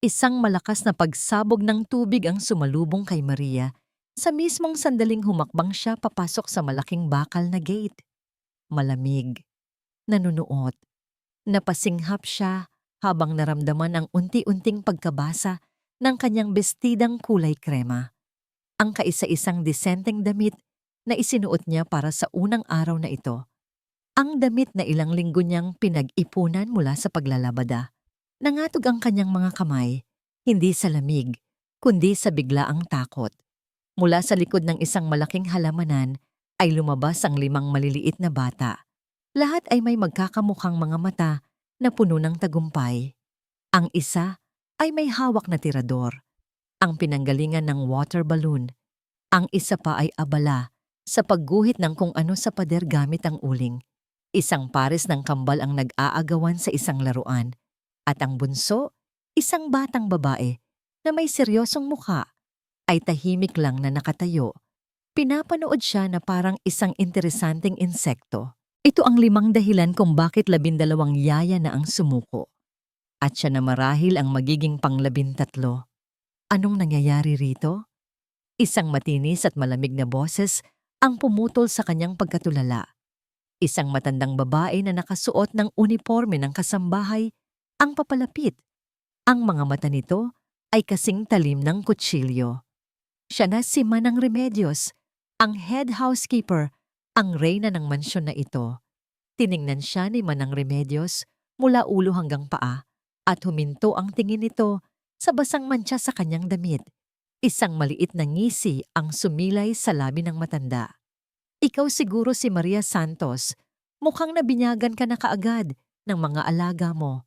Isang malakas na pagsabog ng tubig ang sumalubong kay Maria sa mismong sandaling humakbang siya papasok sa malaking bakal na gate. Malamig, nanunuot, napasinghap siya habang naramdaman ang unti-unting pagkabasa ng kanyang bestidang kulay krema. Ang kaisa-isang disenteng damit na isinuot niya para sa unang araw na ito. Ang damit na ilang linggo niyang pinag-ipunan mula sa paglalabada. Nangatog ang kanyang mga kamay, hindi sa lamig, kundi sa biglaang takot. Mula sa likod ng isang malaking halamanan ay lumabas ang 5 maliliit na bata. Lahat ay may magkakamukhang mga mata na puno ng tagumpay. Ang isa ay may hawak na tirador, ang pinanggalingan ng water balloon. Ang isa pa ay abala sa pagguhit ng kung ano sa pader gamit ang uling. Isang pares ng kambal ang nag-aagawan sa isang laruan. At ang bunso, isang batang babae na may seryosong mukha, ay tahimik lang na nakatayo. Pinapanood siya na parang isang interesanteng insekto. Ito ang 5 dahilan kung bakit 12 yaya na ang sumuko. At siya na marahil ang magiging pang-13. Anong nangyayari rito? Isang matinis at malamig na boses ang pumutol sa kanyang pagkatulala. Isang matandang babae na nakasuot ng uniforme ng kasambahay ang papalapit. Ang mga mata nito ay kasing talim ng kutsilyo. Siya na si Manang Remedios, ang head housekeeper, ang reyna ng mansyon na ito. Tiningnan siya ni Manang Remedios mula ulo hanggang paa at huminto ang tingin nito sa basang mantsa sa kanyang damit. Isang maliit na ngisi ang sumilay sa labi ng matanda. Ikaw siguro si Maria Santos. Mukhang nabinyagan ka na kaagad ng mga alaga mo.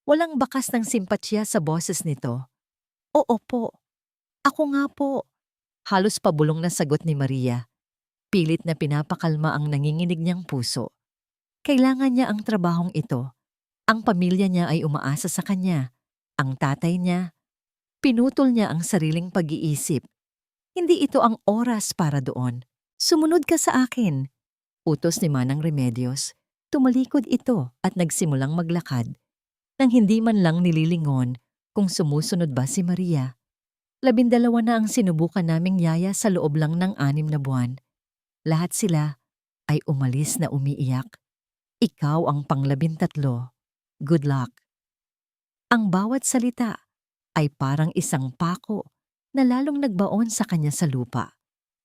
Walang bakas ng simpatsya sa boses nito. Oo po. Ako nga po. Halos pabulong na sagot ni Maria. Pilit na pinapakalma ang nanginginig niyang puso. Kailangan niya ang trabahong ito. Ang pamilya niya ay umaasa sa kanya. Ang tatay niya. Pinutol niya ang sariling pag-iisip. Hindi ito ang oras para doon. Sumunod ka sa akin. Utos ni Manang Remedios. Tumalikod ito at nagsimulang maglakad. Nang hindi man lang nililingon kung sumusunod ba si Maria. 12 na ang sinubukan naming yaya sa loob lang ng 6 na buwan. Lahat sila ay umalis na umiiyak. Ikaw ang pang-13. Good luck. Ang bawat salita ay parang isang pako na lalong nagbaon sa kanya sa lupa.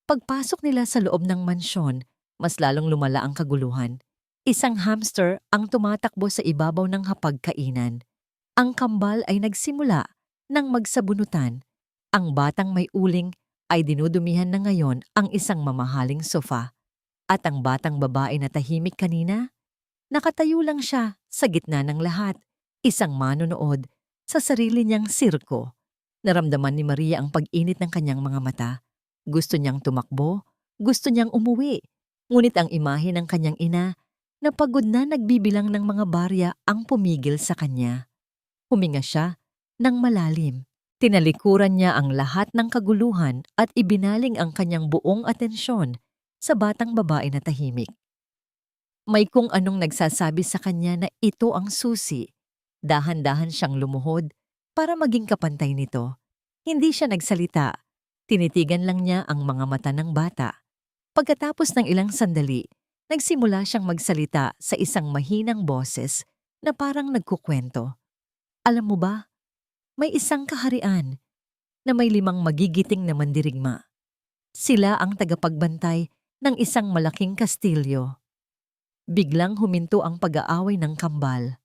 Pagpasok nila sa loob ng mansyon, mas lalong lumala ang kaguluhan. Isang hamster ang tumatakbo sa ibabaw ng hapagkainan. Ang kambal ay nagsimula ng magsabunutan. Ang batang may uling ay dinudumihan na ngayon ang isang mamahaling sofa. At ang batang babae na tahimik kanina, nakatayo lang siya sa gitna ng lahat, isang manonood sa sarili niyang sirko. Naramdaman ni Maria ang pag-init ng kanyang mga mata. Gusto niyang tumakbo, gusto niyang umuwi. Ngunit ang imahe ng kanyang ina na pagod na nagbibilang ng mga barya ang pumigil sa kanya. Huminga siya ng malalim. Tinalikuran niya ang lahat ng kaguluhan at ibinaling ang kanyang buong atensyon sa batang babae na tahimik. May kung anong nagsasabi sa kanya na ito ang susi. Dahan-dahan siyang lumuhod para maging kapantay nito. Hindi siya nagsalita. Tinitigan lang niya ang mga mata ng bata. Pagkatapos ng ilang sandali, nagsimula siyang magsalita sa isang mahinang boses na parang nagkukwento. Alam mo ba, may isang kaharian na may 5 magigiting na mandirigma. Sila ang tagapagbantay ng isang malaking kastilyo. Biglang huminto ang pag-aaway ng kambal.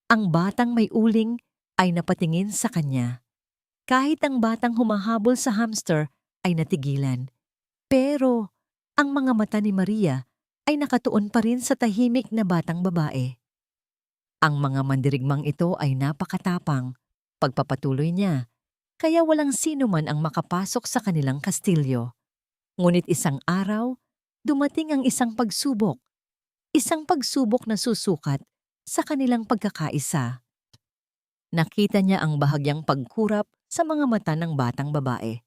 Ang batang may uling ay napatingin sa kanya. Kahit ang batang humahabol sa hamster ay natigilan. Pero ang mga mata ni Maria ay nakatuon pa rin sa tahimik na batang babae. Ang mga mandirigmang ito ay napakatapang. Pagpapatuloy niya, kaya walang sino man ang makapasok sa kanilang kastilyo. Ngunit isang araw, dumating ang isang pagsubok. Isang pagsubok na susukat sa kanilang pagkakaisa. Nakita niya ang bahagyang pagkurap sa mga mata ng batang babae.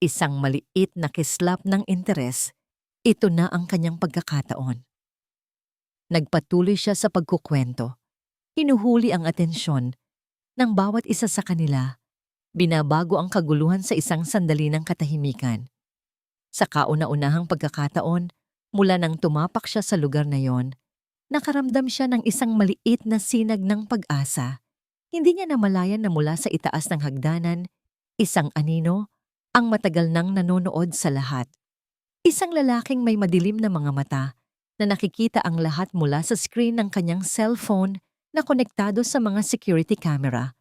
Isang maliit na kislap ng interes. Ito na ang kanyang pagkakataon. Nagpatuloy siya sa pagkukwento. Hinuhuli ang atensyon ng bawat isa sa kanila Binabago ang kaguluhan sa isang sandali ng katahimikan. Sa kauna-unahang pagkakataon, mula nang tumapak siya sa lugar na yon, nakaramdam siya ng isang maliit na sinag ng pag-asa. Hindi niya namalayan na mula sa itaas ng hagdanan, isang anino ang matagal nang nanonood sa lahat. Isang lalaking may madilim na mga mata na nakikita ang lahat mula sa screen ng kanyang cellphone na konektado sa mga security camera.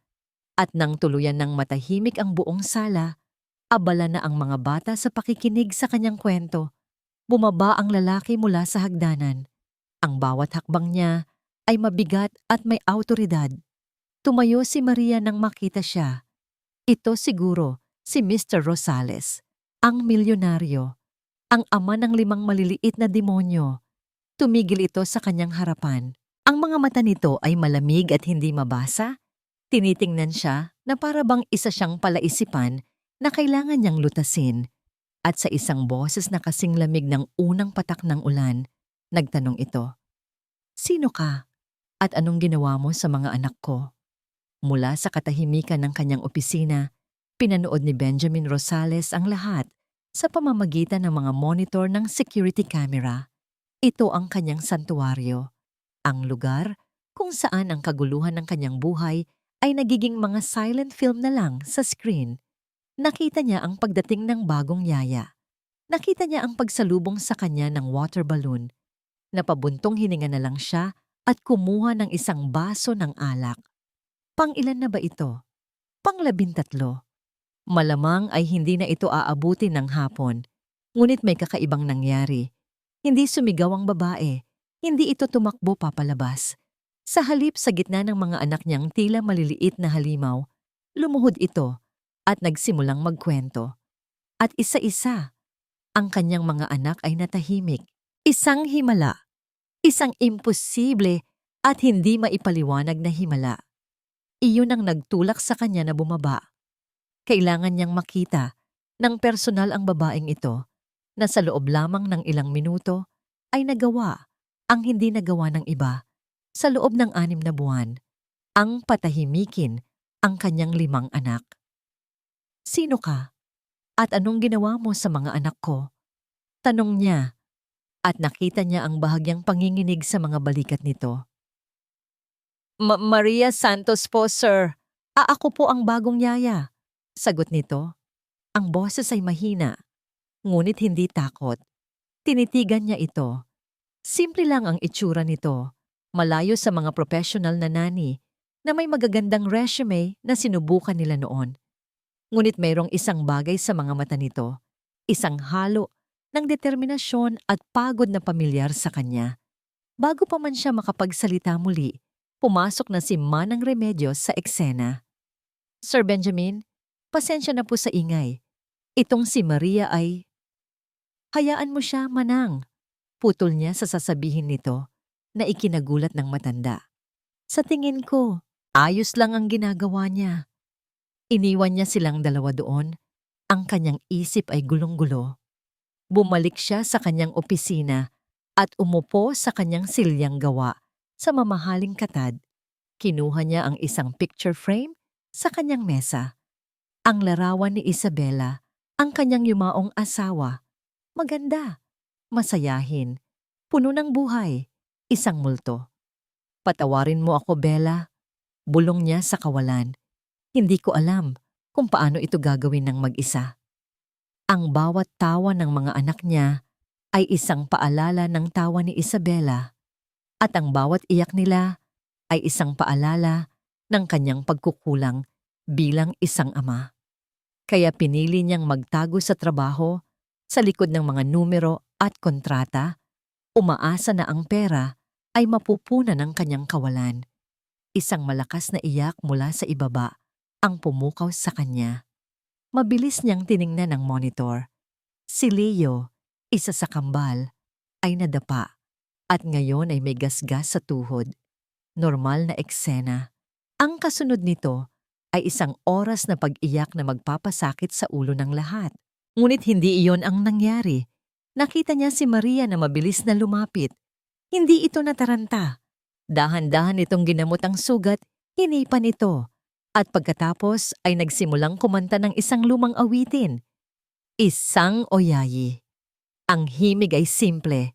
At nang tuluyan ng matahimik ang buong sala, abala na ang mga bata sa pakikinig sa kanyang kwento. Bumaba ang lalaki mula sa hagdanan. Ang bawat hakbang niya ay mabigat at may awtoridad. Tumayo si Maria nang makita siya. Ito siguro si Mr. Rosales, ang milyonaryo, ang ama ng 5 maliliit na demonyo. Tumigil ito sa kanyang harapan. Ang mga mata nito ay malamig at hindi mabasa. Tinitingnan siya na para bang isa siyang palaisipan na kailangan niyang lutasin. At sa isang boses na kasing lamig ng unang patak ng ulan, nagtanong ito, "Sino ka? At anong ginawa mo sa mga anak ko?" Mula sa katahimikan ng kanyang opisina, pinanood ni Benjamin Rosales ang lahat sa pamamagitan ng mga monitor ng security camera. Ito ang kanyang santuwaryo, ang lugar kung saan ang kaguluhan ng kanyang buhay ay nagiging mga silent film na lang sa screen. Nakita niya ang pagdating ng bagong yaya. Nakita niya ang pagsalubong sa kanya ng water balloon. Napabuntong hininga na lang siya at kumuha ng isang baso ng alak. Pang-ilan na ba ito? Pang-13. Malamang ay hindi na ito aabuti ng hapon. Ngunit may kakaibang nangyari. Hindi sumigaw ang babae. Hindi ito tumakbo papalabas. Sa halip sa gitna ng mga anak niyang tila maliliit na halimaw, lumuhod ito at nagsimulang magkwento. At isa-isa, ang kanyang mga anak ay natahimik. Isang himala, isang imposible at hindi maipaliwanag na himala. Iyon ang nagtulak sa kanya na bumaba. Kailangan niyang makita ng personal ang babaeng ito na sa loob lamang ng ilang minuto ay nagawa ang hindi nagawa ng iba. Sa loob ng 6 na buwan, ang patahimikin ang kanyang 5 anak. "Sino ka? At anong ginawa mo sa mga anak ko?" Tanong niya, at nakita niya ang bahagyang panginginig sa mga balikat nito. Maria Santos po, sir. Ako po ang bagong yaya." Sagot nito. Ang boses ay mahina, ngunit hindi takot. Tinitigan niya ito. Simple lang ang itsura nito. Malayo sa mga professional na nani na may magagandang resume na sinubukan nila noon. Ngunit mayroong isang bagay sa mga mata nito, isang halo ng determinasyon at pagod na pamilyar sa kanya. Bago pa man siya makapagsalita muli, pumasok na si Manang Remedios sa eksena. "Sir Benjamin, pasensya na po sa ingay. Itong si Maria ay..." "Hayaan mo siya, Manang." Putol niya sa sasabihin nito na ikinagulat ng matanda. "Sa tingin ko, ayos lang ang ginagawa niya." Iniwan niya silang dalawa doon. Ang kanyang isip ay gulong-gulo. Bumalik siya sa kanyang opisina at umupo sa kanyang silyang gawa sa mamahaling katad. Kinuha niya ang isang picture frame sa kanyang mesa. Ang larawan ni Isabela, ang kanyang yumaong asawa. Maganda, masayahin, puno ng buhay. Isang multo. "Patawarin mo ako, Bella." Bulong niya sa kawalan. Hindi ko alam kung paano ito gagawin ng mag-isa. Ang bawat tawa ng mga anak niya ay isang paalala ng tawa ni Isabela. At ang bawat iyak nila ay isang paalala ng kanyang pagkukulang bilang isang ama. Kaya pinili niyang magtago sa trabaho, sa likod ng mga numero at kontrata, umaasa na ang pera ay mapupunan ng kanyang kawalan. Isang malakas na iyak mula sa ibaba ang pumukaw sa kanya. Mabilis niyang tiningnan ang monitor. Si Leo, isa sa kambal, ay nadapa at ngayon ay may gasgas sa tuhod. Normal na eksena. Ang kasunod nito ay isang oras na pag-iyak na magpapasakit sa ulo ng lahat. Ngunit hindi iyon ang nangyari. Nakita niya si Maria na mabilis na lumapit. Hindi ito nataranta. Dahan-dahan itong ginamot ang sugat, hinipan ito. At pagkatapos ay nagsimulang kumanta ng isang lumang awitin, Isang Oyayi. Ang himig ay simple,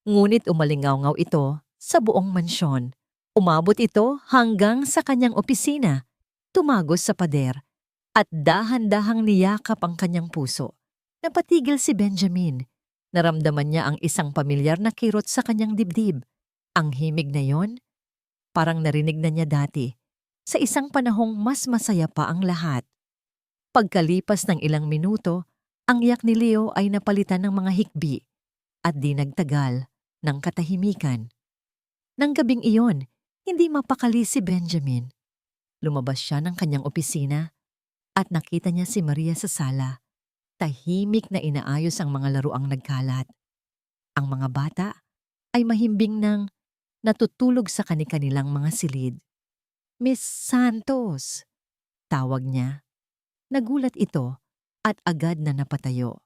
ngunit umalingaw-ngaw ito sa buong mansyon. Umabot ito hanggang sa kanyang opisina, tumagos sa pader, at dahan-dahang niyakap ang kanyang puso. Napatigil si Benjamin. Naramdaman niya ang isang pamilyar na kirot sa kanyang dibdib. Ang himig na yon, parang narinig na niya dati, sa isang panahong mas masaya pa ang lahat. Pagkalipas ng ilang minuto, ang iyak ni Leo ay napalitan ng mga hikbi at di nagtagal ng katahimikan. Nang gabing iyon, hindi mapakali si Benjamin. Lumabas siya ng kanyang opisina at nakita niya si Maria sa sala. Tahimik na inaayos ang mga laruang nagkalat. Ang mga bata ay mahimbing nang natutulog sa kani-kanilang mga silid. Miss Santos, tawag niya. Nagulat ito at agad na napatayo.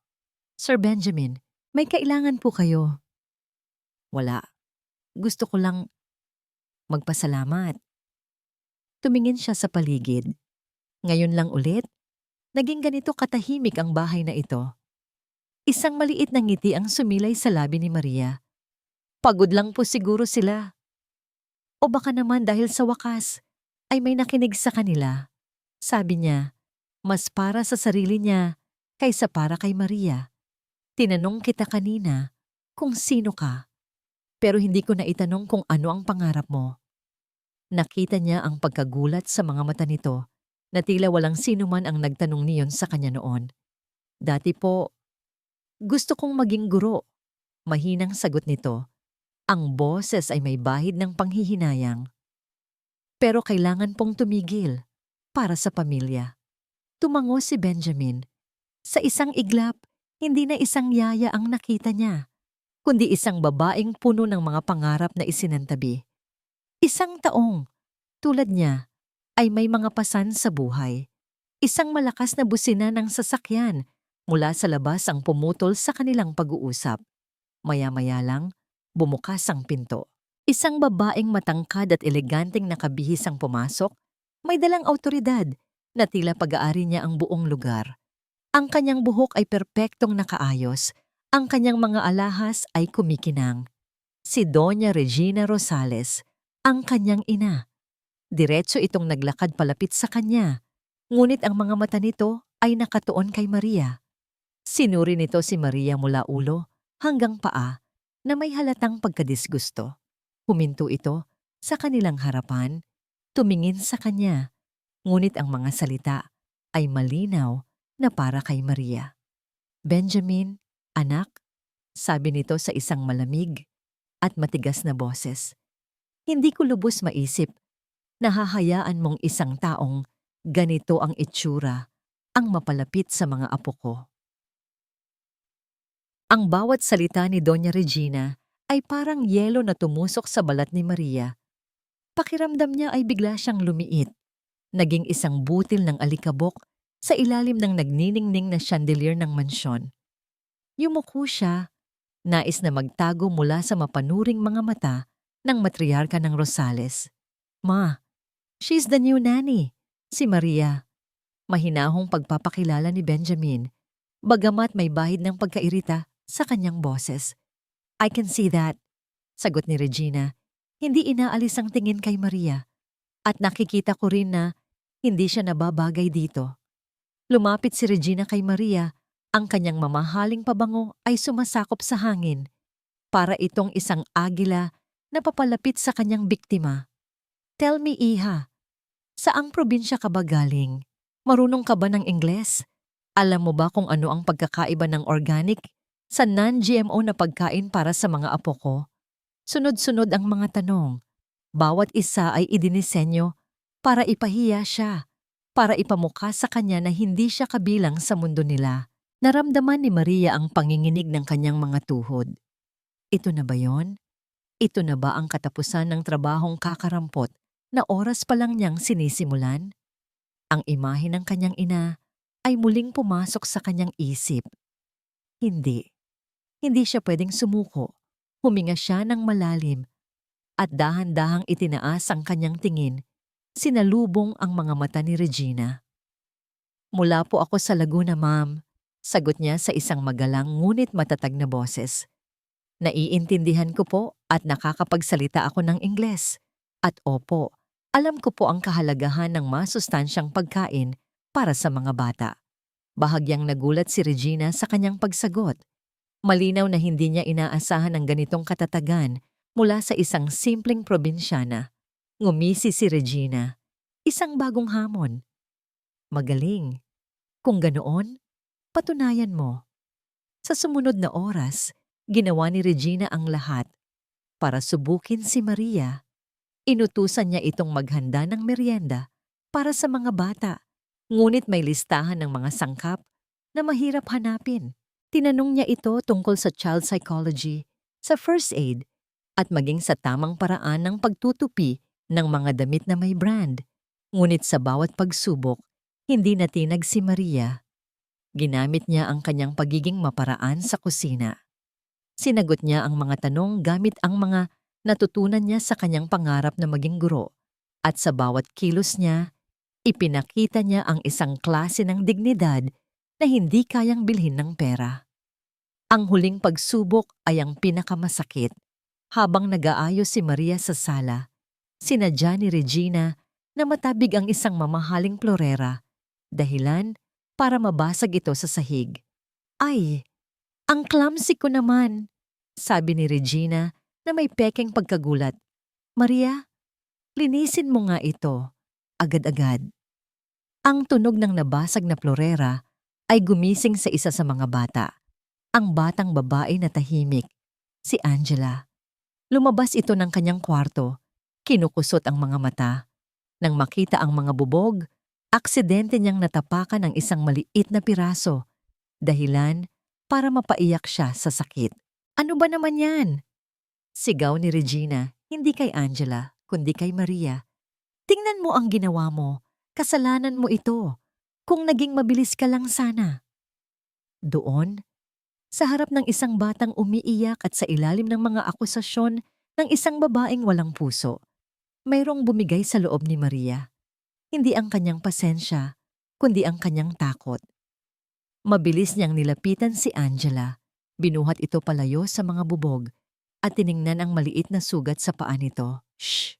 Sir Benjamin, may kailangan po kayo. Wala. Gusto ko lang magpasalamat. Tumingin siya sa paligid. Ngayon lang ulit, naging ganito katahimik ang bahay na ito. Isang maliit na ngiti ang sumilay sa labi ni Maria. Pagod lang po siguro sila. O baka naman dahil sa wakas ay may nakinig sa kanila. Sabi niya, mas para sa sarili niya kaysa para kay Maria. Tinanong kita kanina kung sino ka, pero hindi ko na itanong kung ano ang pangarap mo. Nakita niya ang pagkagulat sa mga mata nito na tila walang sino man ang nagtanong niyon sa kanya noon. Dati po, gusto kong maging guro. Mahinang sagot nito. Ang boses ay may bahid ng panghihinayang. Pero kailangan pong tumigil para sa pamilya. Tumango si Benjamin. Sa isang iglap, hindi na isang yaya ang nakita niya, kundi isang babaeng puno ng mga pangarap na isinantabi. Isang taong, tulad niya, ay may mga pasan sa buhay. Isang malakas na busina ng sasakyan mula sa labas ang pumutol sa kanilang pag-uusap. Maya-maya lang, bumukas ang pinto. Isang babaeng matangkad at eleganteng nakabihis ang pumasok, may dalang awtoridad na tila pag-aari niya ang buong lugar. Ang kanyang buhok ay perpektong nakaayos, ang kanyang mga alahas ay kumikinang. Si Doña Regina Rosales, ang kanyang ina. Diretso itong naglakad palapit sa kanya, ngunit ang mga mata nito ay nakatuon kay Maria. Sinuri nito si Maria mula ulo hanggang paa na may halatang pagkadisgusto. Huminto ito sa kanilang harapan, tumingin sa kanya, ngunit ang mga salita ay malinaw na para kay Maria. Benjamin, anak, sabi nito sa isang malamig at matigas na boses. Hindi ko lubos maisip na hahayaan mong isang taong ganito ang itsura ang mapalapit sa mga apo ko. Ang bawat salita ni Doña Regina ay parang yelo na tumusok sa balat ni Maria. Pakiramdam niya ay bigla siyang lumiit. Naging isang butil ng alikabok sa ilalim ng nagniningning na chandelier ng mansyon. Yumuko siya, nais na magtago mula sa mapanuring mga mata ng matriarka ng Rosales. Ma, she's the new nanny, si Maria. Mahinahong pagpapakilala ni Benjamin, bagamat may bahid ng pagkairita sa kanyang boses. I can see that, sagot ni Regina. Hindi inaalis ang tingin kay Maria. At nakikita ko rin na hindi siya nababagay dito. Lumapit si Regina kay Maria, ang kanyang mamahaling pabango ay sumasakop sa hangin. Para itong isang agila na papalapit sa kanyang biktima. Tell me, Iha, saang probinsya ka ba galing? Marunong ka ba ng Ingles? Alam mo ba kung ano ang pagkakaiba ng organic sa non-GMO na pagkain para sa mga apo ko? Sunod-sunod ang mga tanong. Bawat isa ay idinisenyo para ipahiya siya, para ipamukha sa kanya na hindi siya kabilang sa mundo nila. Naramdaman ni Maria ang panginginig ng kanyang mga tuhod. Ito na ba yon? Ito na ba ang katapusan ng trabahong kakarampot na oras pa lang niyang sinisimulan? Ang imahe ng kanyang ina ay muling pumasok sa kanyang isip. Hindi. Hindi siya pwedeng sumuko. Huminga siya ng malalim at dahan-dahang itinaas ang kanyang tingin Sinalubong ang mga mata ni Regina. "Mula po ako sa Laguna, ma'am," sagot niya sa isang magalang ngunit matatag na boses. "Naiintindihan ko po at nakakapagsalita ako ng Ingles. At opo, alam ko po ang kahalagahan ng masustansyang pagkain para sa mga bata." Bahagyang nagulat si Regina sa kanyang pagsagot. Malinaw na hindi niya inaasahan ang ganitong katatagan mula sa isang simpleng probinsyana. Ngumisi si Regina. Isang bagong hamon. "Magaling. Kung ganoon, patunayan mo." Sa sumunod na oras, ginawa ni Regina ang lahat para subukin si Maria. Inutusan niya itong maghanda ng merienda para sa mga bata, ngunit may listahan ng mga sangkap na mahirap hanapin. Tinanong niya ito tungkol sa child psychology, sa first aid, at maging sa tamang paraan ng pagtutupi ng mga damit na may brand. Ngunit sa bawat pagsubok, hindi natinag si Maria. Ginamit niya ang kanyang pagiging maparaan sa kusina. Sinagot niya ang mga tanong gamit ang mga natutunan niya sa kanyang pangarap na maging guro. At sa bawat kilos niya, ipinakita niya ang isang klase ng dignidad na hindi kayang bilhin ng pera. Ang huling pagsubok ay ang pinakamasakit. Habang nag-aayos si Maria sa sala, sinadya ni Regina na matabig ang isang mamahaling florera, dahilan para mabasag ito sa sahig. "Ay, ang clumsy ko naman," sabi ni Regina na may pekeng pagkagulat. "Maria, linisin mo nga ito, agad-agad." Ang tunog ng nabasag na florera ay gumising sa isa sa mga bata. Ang batang babae na tahimik, si Angela. Lumabas ito ng kanyang kwarto, kinukusot ang mga mata. Nang makita ang mga bubog, aksidente niyang natapakan ng isang maliit na piraso, dahilan para mapaiyak siya sa sakit. "Ano ba naman yan?" sigaw ni Regina, hindi kay Angela, kundi kay Maria. "Tingnan mo ang ginawa mo. Kasalanan mo ito. Kung naging mabilis ka lang sana." Doon, sa harap ng isang batang umiiyak at sa ilalim ng mga akusasyon ng isang babaeng walang puso, mayroong bumigay sa loob ni Maria. Hindi ang kanyang pasensya, kundi ang kanyang takot. Mabilis niyang nilapitan si Angela. Binuhat ito palayo sa mga bubog at tiningnan ang maliit na sugat sa paa nito. "Shh!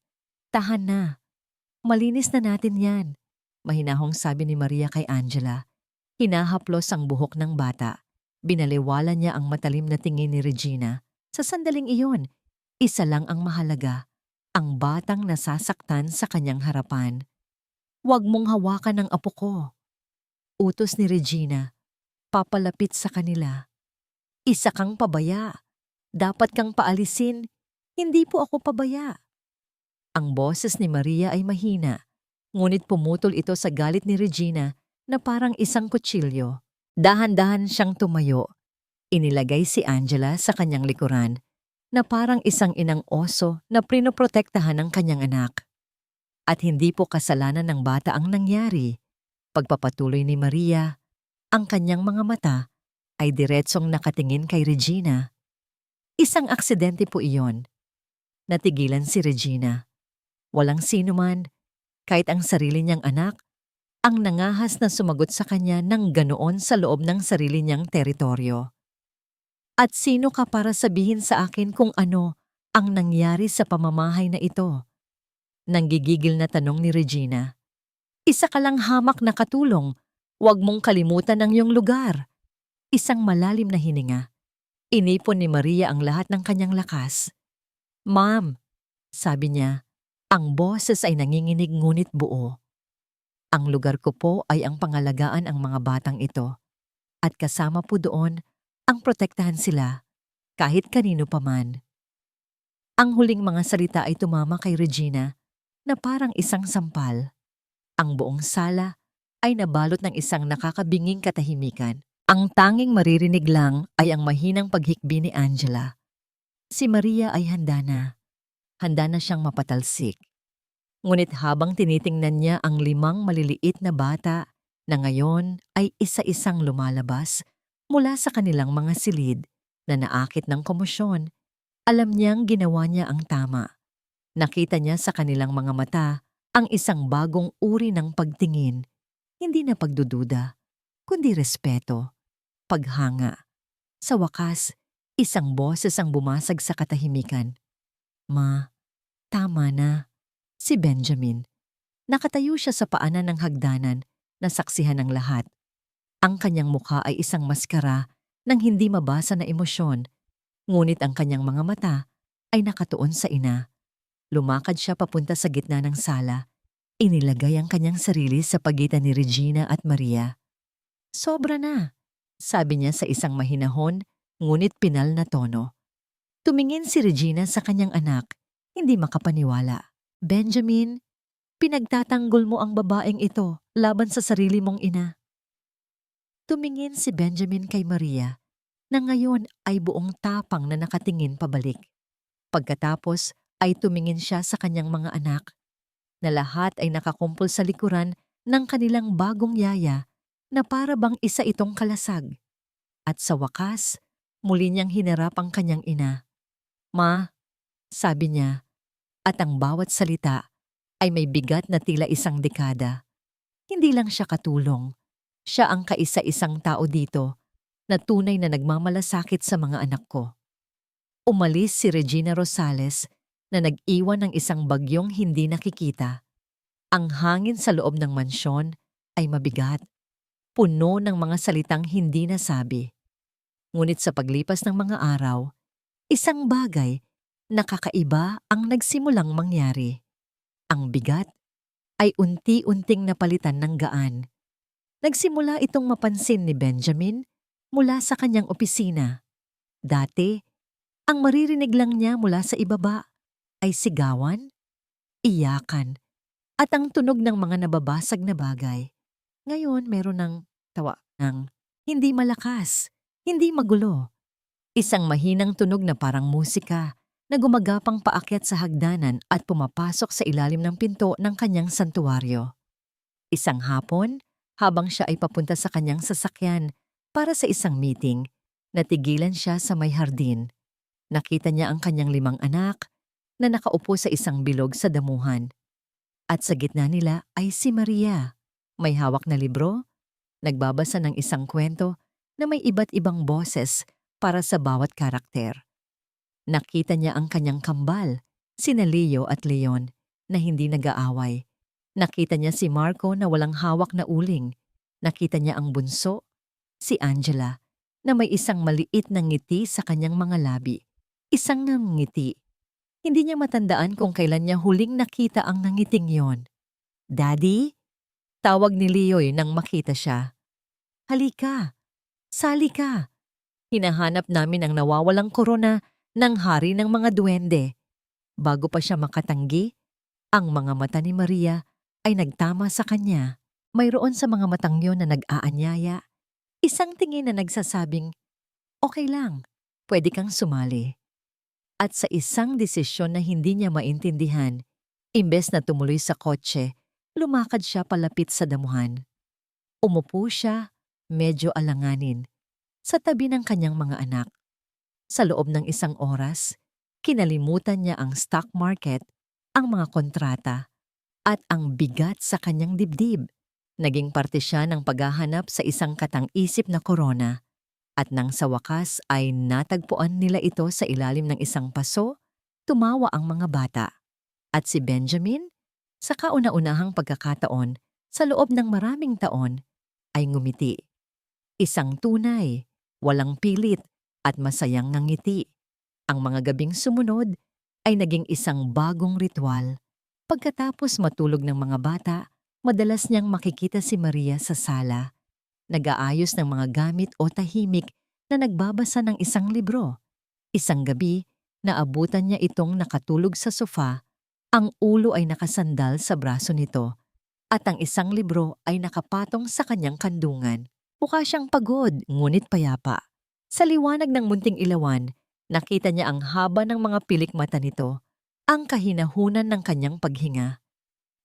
Tahan na. Malinis na natin yan," mahinahong sabi ni Maria kay Angela. Hinahaplos ang buhok ng bata. Binaliwala niya ang matalim na tingin ni Regina. Sa sandaling iyon, isa lang ang mahalaga, ang batang nasasaktan sa kanyang harapan. "Huwag mong hawakan ang apo ko," utos ni Regina, papalapit sa kanila. "Isa kang pabaya. Dapat kang paalisin. Hindi po ako pabaya." Ang boses ni Maria ay mahina, ngunit pumutol ito sa galit ni Regina na parang isang kutsilyo. Dahan-dahan siyang tumayo. Inilagay si Angela sa kanyang likuran na parang isang inang oso na prinoprotektahan ng kanyang anak. At hindi po kasalanan ng bata ang nangyari. Pagpapatuloy ni Maria, ang kanyang mga mata ay diretsong nakatingin kay Regina. "Isang aksidente po iyon." Natigilan si Regina. Walang sino man, kahit ang sarili niyang anak, ang nangahas na sumagot sa kanya ng ganoon sa loob ng sarili niyang teritoryo. "At sino ka para sabihin sa akin kung ano ang nangyari sa pamamahay na ito?" Nanggigigil na tanong ni Regina. "Isa ka lang hamak na katulong. Huwag mong kalimutan ang iyong lugar." Isang malalim na hininga. Inipon ni Maria ang lahat ng kanyang lakas. "Ma'am," sabi niya, ang boses ay nanginginig ngunit buo. "Ang lugar ko po ay ang pangalagaan ang mga batang ito. At kasama po doon ang protektahan sila, kahit kanino pa man." Ang huling mga salita ay tumama kay Regina na parang isang sampal. Ang buong sala ay nabalot ng isang nakakabinging katahimikan. Ang tanging maririnig lang ay ang mahinang paghikbi ni Angela. Si Maria ay handa na. Handa na siyang mapatalsik. Ngunit habang tinitingnan niya ang 5 maliliit na bata na ngayon ay isa-isang lumalabas mula sa kanilang mga silid na naakit ng komosyon, alam niyang ginawa niya ang tama. Nakita niya sa kanilang mga mata ang isang bagong uri ng pagtingin, hindi na pagdududa, kundi respeto, paghanga. Sa wakas, isang boses ang bumasag sa katahimikan. Ma, tama na. Si Benjamin. Nakatayo siya sa paanan ng hagdanan, nasaksihan ng lahat. Ang kanyang mukha ay isang maskara ng hindi mabasa na emosyon, ngunit ang kanyang mga mata ay nakatuon sa ina. Lumakad siya papunta sa gitna ng sala. Inilagay ang kanyang sarili sa pagitan ni Regina at Maria. Sobra na, sabi niya sa isang mahinahon ngunit pinal na tono. Tumingin si Regina sa kanyang anak, hindi makapaniwala. Benjamin, pinagtatanggol mo ang babaeng ito laban sa sarili mong ina. Tumingin si Benjamin kay Maria na ngayon ay buong tapang na nakatingin pabalik. Pagkatapos ay tumingin siya sa kanyang mga anak na lahat ay nakakumpol sa likuran ng kanilang bagong yaya na para bang isa itong kalasag. At sa wakas, muli niyang hinarap ang kanyang ina. Ma, sabi niya, at ang bawat salita ay may bigat na tila isang dekada. Hindi lang siya katulong. Siya ang kaisa-isang tao dito na tunay na nagmamalasakit sa mga anak ko. Umalis si Regina Rosales na nag-iwan ng isang bagyong hindi nakikita. Ang hangin sa loob ng mansyon ay mabigat, puno ng mga salitang hindi nasabi. Ngunit sa paglipas ng mga araw, isang bagay na kakaiba ang nagsimulang mangyari. Ang bigat ay unti-unting napalitan ng gaan. Nagsimula itong mapansin ni Benjamin mula sa kanyang opisina. Dati, ang maririnig lang niya mula sa ibaba ay sigawan, iyakan, at ang tunog ng mga nababasag na bagay. Ngayon meron ng tawa ng hindi malakas, hindi magulo. Isang mahinang tunog na parang musika na gumagapang paakyat sa hagdanan at pumapasok sa ilalim ng pinto ng kanyang santuwaryo. Isang hapon, habang siya ay papunta sa kanyang sasakyan para sa isang meeting, natigilan siya sa may hardin. Nakita niya ang kanyang 5 anak na nakaupo sa isang bilog sa damuhan. At sa gitna nila ay si Maria, may hawak na libro, nagbabasa ng isang kwento na may iba't ibang boses para sa bawat karakter. Nakita niya ang kanyang kambal, sina Leo at Leon, na hindi nag-aaway. Nakita niya si Marco na walang hawak na uling. Nakita niya ang bunso, si Angela, na may isang maliit na ngiti sa kanyang mga labi. Isang nangiti. Hindi niya matandaan kung kailan niya huling nakita ang nangiting yon. Daddy? Tawag ni Leoy nang makita siya. Halika, sali ka. Hinahanap namin ang nawawalang korona ng hari ng mga duwende. Bago pa siya makatanggi, ang mga mata ni Maria ay nagtama sa kanya. Mayroon sa mga matang yon na nag-aanyaya. Isang tingin na nagsasabing, okay lang, pwede kang sumali. At sa isang desisyon na hindi niya maintindihan, imbes na tumuloy sa kotse, lumakad siya palapit sa damuhan. Umupo siya, medyo alanganin, sa tabi ng kanyang mga anak. Sa loob ng isang oras, kinalimutan niya ang stock market, ang mga kontrata, at ang bigat sa kanyang dibdib. Naging parte siya ng paghahanap sa isang katang-isip na korona. At nang sa wakas ay natagpuan nila ito sa ilalim ng isang paso, tumawa ang mga bata. At si Benjamin, sa kauna-unahang pagkakataon, sa loob ng maraming taon, ay ngumiti. Isang tunay, walang pilit, at masayang ngiti. Ang mga gabing sumunod ay naging isang bagong ritual. Pagkatapos matulog ng mga bata, madalas niyang makikita si Maria sa sala. Nag-aayos ng mga gamit o tahimik na nagbabasa ng isang libro. Isang gabi, naabutan niya itong nakatulog sa sofa, ang ulo ay nakasandal sa braso nito, at ang isang libro ay nakapatong sa kanyang kandungan. Mukha siyang pagod, ngunit payapa. Sa liwanag ng munting ilawan, nakita niya ang haba ng mga pilik mata nito, ang kahinahunan ng kanyang paghinga.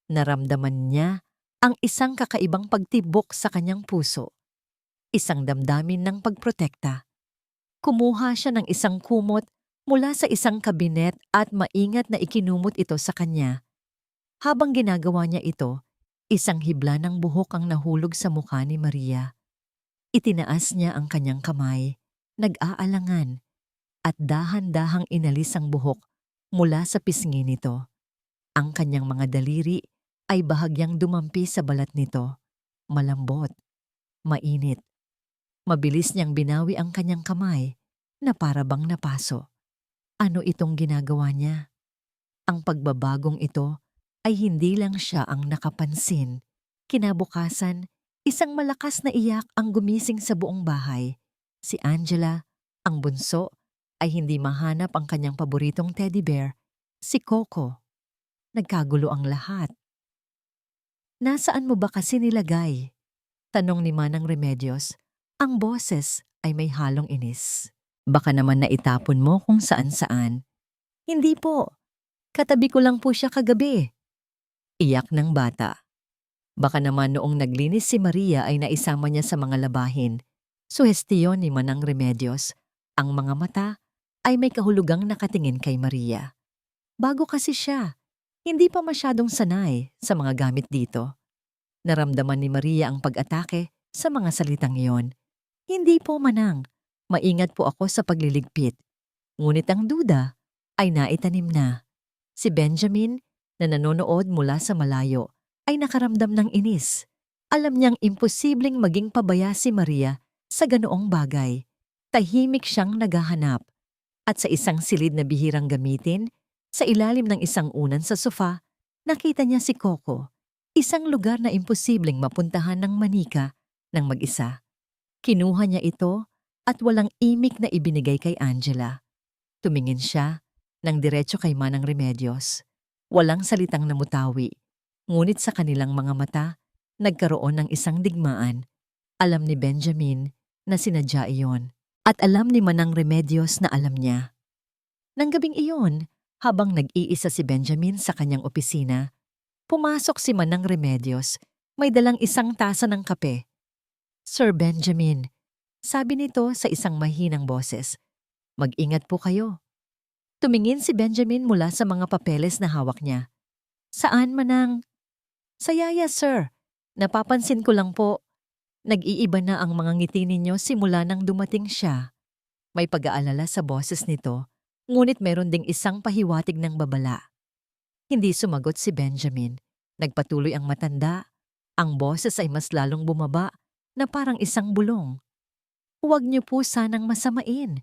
Naramdaman niya ang isang kakaibang pagtibok sa kanyang puso. Isang damdamin ng pagprotekta. Kumuha siya ng isang kumot mula sa isang kabinet at maingat na ikinumot ito sa kanya. Habang ginagawa niya ito, isang hibla ng buhok ang nahulog sa mukha ni Maria. Itinaas niya ang kanyang kamay, nag-aalangan, at dahan-dahang inalis ang buhok mula sa pisngi nito. Ang kanyang mga daliri ay bahagyang dumampi sa balat nito. Malambot, mainit. Mabilis niyang binawi ang kanyang kamay na para bang napaso. Ano itong ginagawa niya? Ang pagbabagong ito ay hindi lang siya ang nakapansin. Kinabukasan, isang malakas na iyak ang gumising sa buong bahay. Si Angela, ang bunso, ay hindi mahanap ang kanyang paboritong teddy bear, si Coco. Nagkagulo ang lahat. Nasaan mo ba kasi nilagay? Tanong ni Manang Remedios. Ang boses ay may halong inis. Baka naman naitapon mo kung saan-saan. Hindi po. Katabi ko lang po siya kagabi. Iyak ng bata. Baka naman noong naglinis si Maria ay naisama niya sa mga labahin. Suhestiyon ni Manang Remedios. Ang mga mata ay may kahulugang nakatingin kay Maria. Bago kasi siya, hindi pa masyadong sanay sa mga gamit dito. Naramdaman ni Maria ang pag-atake sa mga salitang iyon. Hindi po, Manang. Maingat po ako sa pagliligpit. Ngunit ang duda ay naitanim na. Si Benjamin, na nanonood mula sa malayo, ay nakaramdam ng inis. Alam niyang imposibleng maging pabaya si Maria sa ganoong bagay. Tahimik siyang naghahanap. At sa isang silid na bihirang gamitin, sa ilalim ng isang unan sa sofa, nakita niya si Coco, isang lugar na imposibleng mapuntahan ng manika ng mag-isa. Kinuha niya ito at walang imik na ibinigay kay Angela. Tumingin siya ng diretso kay Manang Remedios. Walang salitang namutawi, ngunit sa kanilang mga mata, nagkaroon ng isang digmaan. Alam ni Benjamin na sinadya iyon at alam ni Manang Remedios na alam niya. Nang gabing iyon, habang nag-iisa si Benjamin sa kanyang opisina, pumasok si Manang Remedios, may dalang isang tasa ng kape. Sir Benjamin, sabi nito sa isang mahinang boses, mag-ingat po kayo. Tumingin si Benjamin mula sa mga papeles na hawak niya. Saan, Manang? Sa yaya, sir. Napapansin ko lang po, nag-iiba na ang mga ngiti ninyo simula nang dumating siya. May pag-aalala sa boses nito, ngunit meron ding isang pahiwatig ng babala. Hindi sumagot si Benjamin. Nagpatuloy ang matanda. Ang boses ay mas lalong bumaba na parang isang bulong. Huwag niyo po sanang masamain.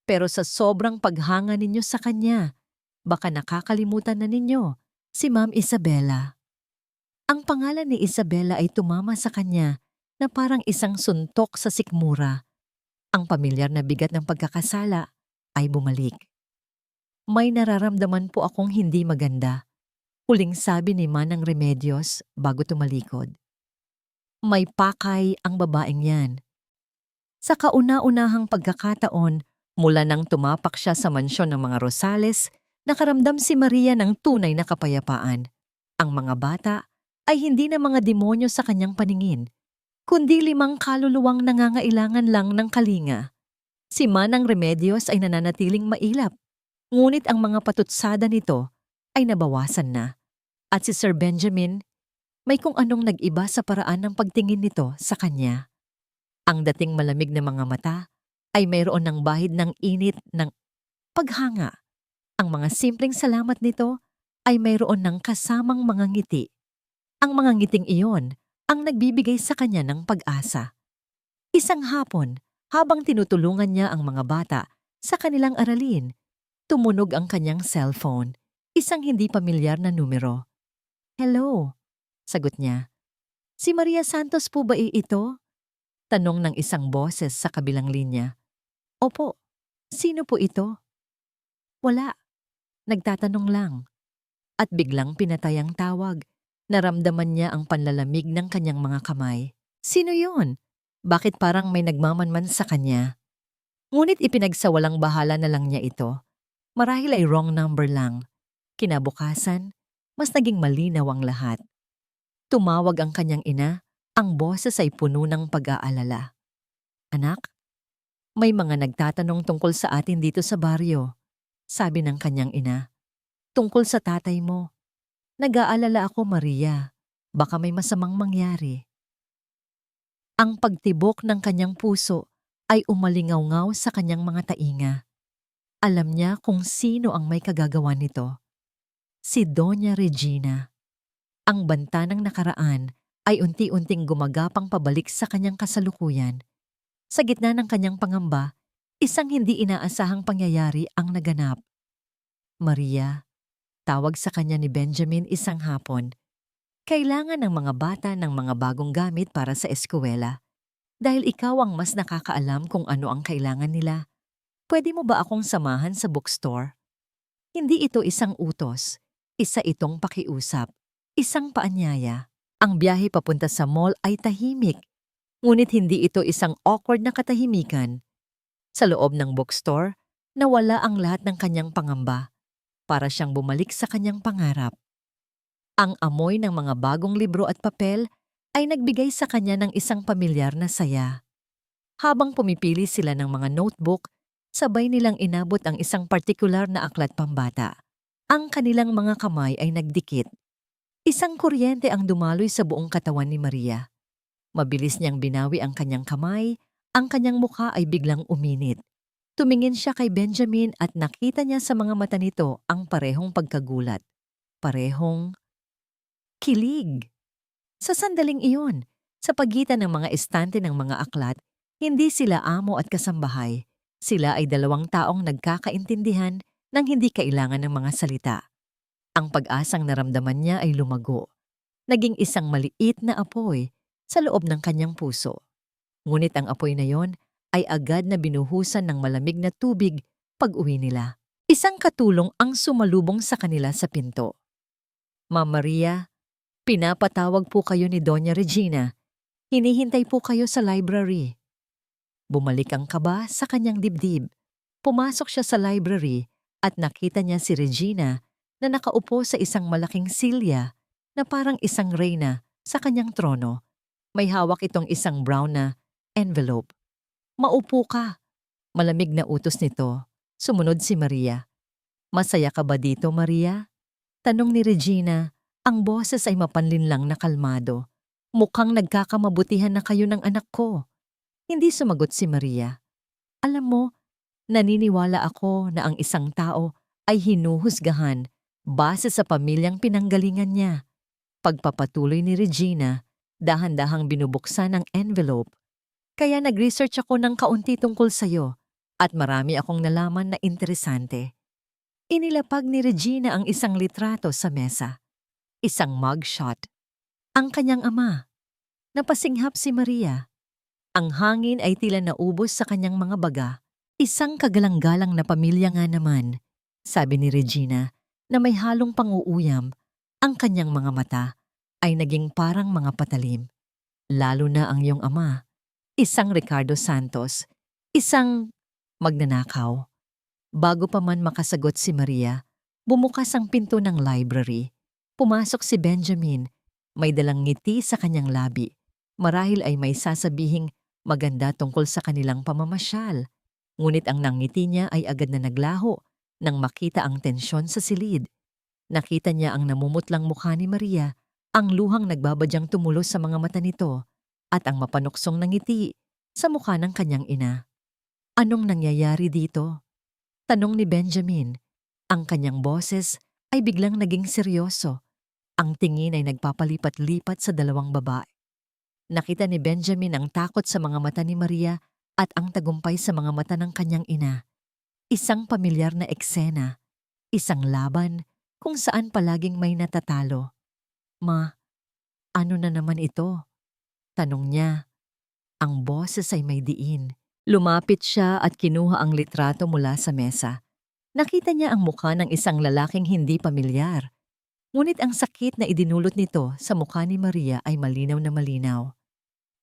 Pero sa sobrang paghanga ninyo sa kanya, baka nakakalimutan na ninyo si Ma'am Isabela. Ang pangalan ni Isabela ay tumama sa kanya na parang isang suntok sa sikmura. Ang pamilyar na bigat ng pagkakasala ay bumalik. May nararamdaman po akong hindi maganda, huling sabi ni Manang Remedios bago tumalikod. May pakay ang babaeng yan. Sa kauna-unahang pagkakataon, mula nang tumapak siya sa mansyon ng mga Rosales, nakaramdam si Maria ng tunay na kapayapaan. Ang mga bata ay hindi na mga demonyo sa kanyang paningin, kundi 5 kaluluwang nangangailangan lang ng kalinga. Si Manang Remedios ay nananatiling mailap, ngunit ang mga patutsada nito ay nabawasan na. At si Sir Benjamin, may kung anong nag-iba sa paraan ng pagtingin nito sa kanya. Ang dating malamig na mga mata ay mayroon ng bahid ng init ng paghanga. Ang mga simpleng salamat nito ay mayroon ng kasamang mga ngiti. Ang mga ngiting iyon ang nagbibigay sa kanya ng pag-asa. Isang hapon, habang tinutulungan niya ang mga bata sa kanilang aralin, tumunog ang kanyang cellphone, isang hindi pamilyar na numero. Hello, sagot niya. Si Maria Santos po ba ito? Tanong ng isang boses sa kabilang linya. Opo, sino po ito? Wala, nagtatanong lang. At biglang pinatay ang tawag. Naramdaman niya ang panlalamig ng kanyang mga kamay. Sino yon? Bakit parang may nagmamanman sa kanya? Ngunit ipinagsawalang bahala na lang niya ito. Marahil ay wrong number lang. Kinabukasan, mas naging malinaw ang lahat. Tumawag ang kanyang ina, ang boses ay puno ng pag-aalala. Anak, may mga nagtatanong tungkol sa atin dito sa baryo, sabi ng kanyang ina. Tungkol sa tatay mo. Nag-aalala ako, Maria. Baka may masamang mangyari. Ang pagtibok ng kanyang puso ay umalingaw-ngaw sa kanyang mga tainga. Alam niya kung sino ang may kagagawa nito. Si Doña Regina. Ang banta ng nakaraan ay unti-unting gumagapang pabalik sa kanyang kasalukuyan. Sa gitna ng kanyang pangamba, isang hindi inaasahang pangyayari ang naganap. Maria, tawag sa kanya ni Benjamin isang hapon. Kailangan ng mga bata ng mga bagong gamit para sa eskwela. Dahil ikaw ang mas nakakaalam kung ano ang kailangan nila. Pwede mo ba akong samahan sa bookstore? Hindi ito isang utos. Isa itong pakiusap. Isang paanyaya. Ang biyahe papunta sa mall ay tahimik. Ngunit hindi ito isang awkward na katahimikan. Sa loob ng bookstore, nawala ang lahat ng kanyang pangamba. Para siyang bumalik sa kanyang pangarap. Ang amoy ng mga bagong libro at papel ay nagbigay sa kanya ng isang pamilyar na saya. Habang pumipili sila ng mga notebook, sabay nilang inabot ang isang partikular na aklat pambata. Ang kanilang mga kamay ay nagdikit. Isang kuryente ang dumaloy sa buong katawan ni Maria. Mabilis niyang binawi ang kanyang kamay, ang kanyang mukha ay biglang uminit. Tumingin siya kay Benjamin at nakita niya sa mga mata nito ang parehong pagkagulat. Parehong kilig. Sa sandaling iyon, sa pagitan ng mga estante ng mga aklat, hindi sila amo at kasambahay. Sila ay dalawang taong nagkakaintindihan nang hindi kailangan ng mga salita. Ang pag-asang naramdaman niya ay lumago. Naging isang maliit na apoy sa loob ng kanyang puso. Ngunit ang apoy na yon ay agad na binuhusan ng malamig na tubig pag-uwi nila. Isang katulong ang sumalubong sa kanila sa pinto. Ma'am Maria, pinapatawag po kayo ni Doña Regina. Hinihintay po kayo sa library. Bumalik ang kaba sa kanyang dibdib. Pumasok siya sa library at nakita niya si Regina na nakaupo sa isang malaking silya na parang isang reyna sa kanyang trono. May hawak itong isang brown na envelope. Maupo ka. Malamig na utos nito. Sumunod si Maria. Masaya ka ba dito, Maria? Tanong ni Regina. Ang boses ay mapanlinlang na kalmado. Mukhang nagkakamabutihan na kayo ng anak ko. Hindi sumagot si Maria. Alam mo, naniniwala ako na ang isang tao ay hinuhusgahan base sa pamilyang pinanggalingan niya. Pagpapatuloy ni Regina, dahan-dahang binubuksan ang envelope. Kaya nag-research ako ng kaunti tungkol sa'yo at marami akong nalaman na interesante. Inilapag ni Regina ang isang litrato sa mesa. Isang mugshot. Ang kanyang ama. Napasinghap si Maria. Ang hangin ay tila naubos sa kanyang mga baga. Isang kagalang-galang na pamilya nga naman, sabi ni Regina na may halong panguuyam. Ang kanyang mga mata ay naging parang mga patalim. Lalo na ang iyong ama. Isang Ricardo Santos. Isang magnanakaw. Bago pa man makasagot si Maria, bumukas ang pinto ng library. Pumasok si Benjamin. May dalang ngiti sa kanyang labi. Marahil ay may sasabihing maganda tungkol sa kanilang pamamasyal. Ngunit ang nangiti niya ay agad na naglaho nang makita ang tensyon sa silid. Nakita niya ang namumutlang mukha ni Maria, ang luhang nagbabadyang tumulos sa mga mata nito, at ang mapanuksong na ngiti sa mukha ng kanyang ina. Anong nangyayari dito? Tanong ni Benjamin. Ang kanyang boses ay biglang naging seryoso. Ang tingin ay nagpapalipat-lipat sa dalawang babae. Nakita ni Benjamin ang takot sa mga mata ni Maria at ang tagumpay sa mga mata ng kanyang ina. Isang pamilyar na eksena. Isang laban kung saan palaging may natatalo. Ma, ano na naman ito? Tanong niya. Ang boses ay may diin. Lumapit siya at kinuha ang litrato mula sa mesa. Nakita niya ang mukha ng isang lalaking hindi pamilyar. Ngunit ang sakit na idinulot nito sa mukha ni Maria ay malinaw na malinaw.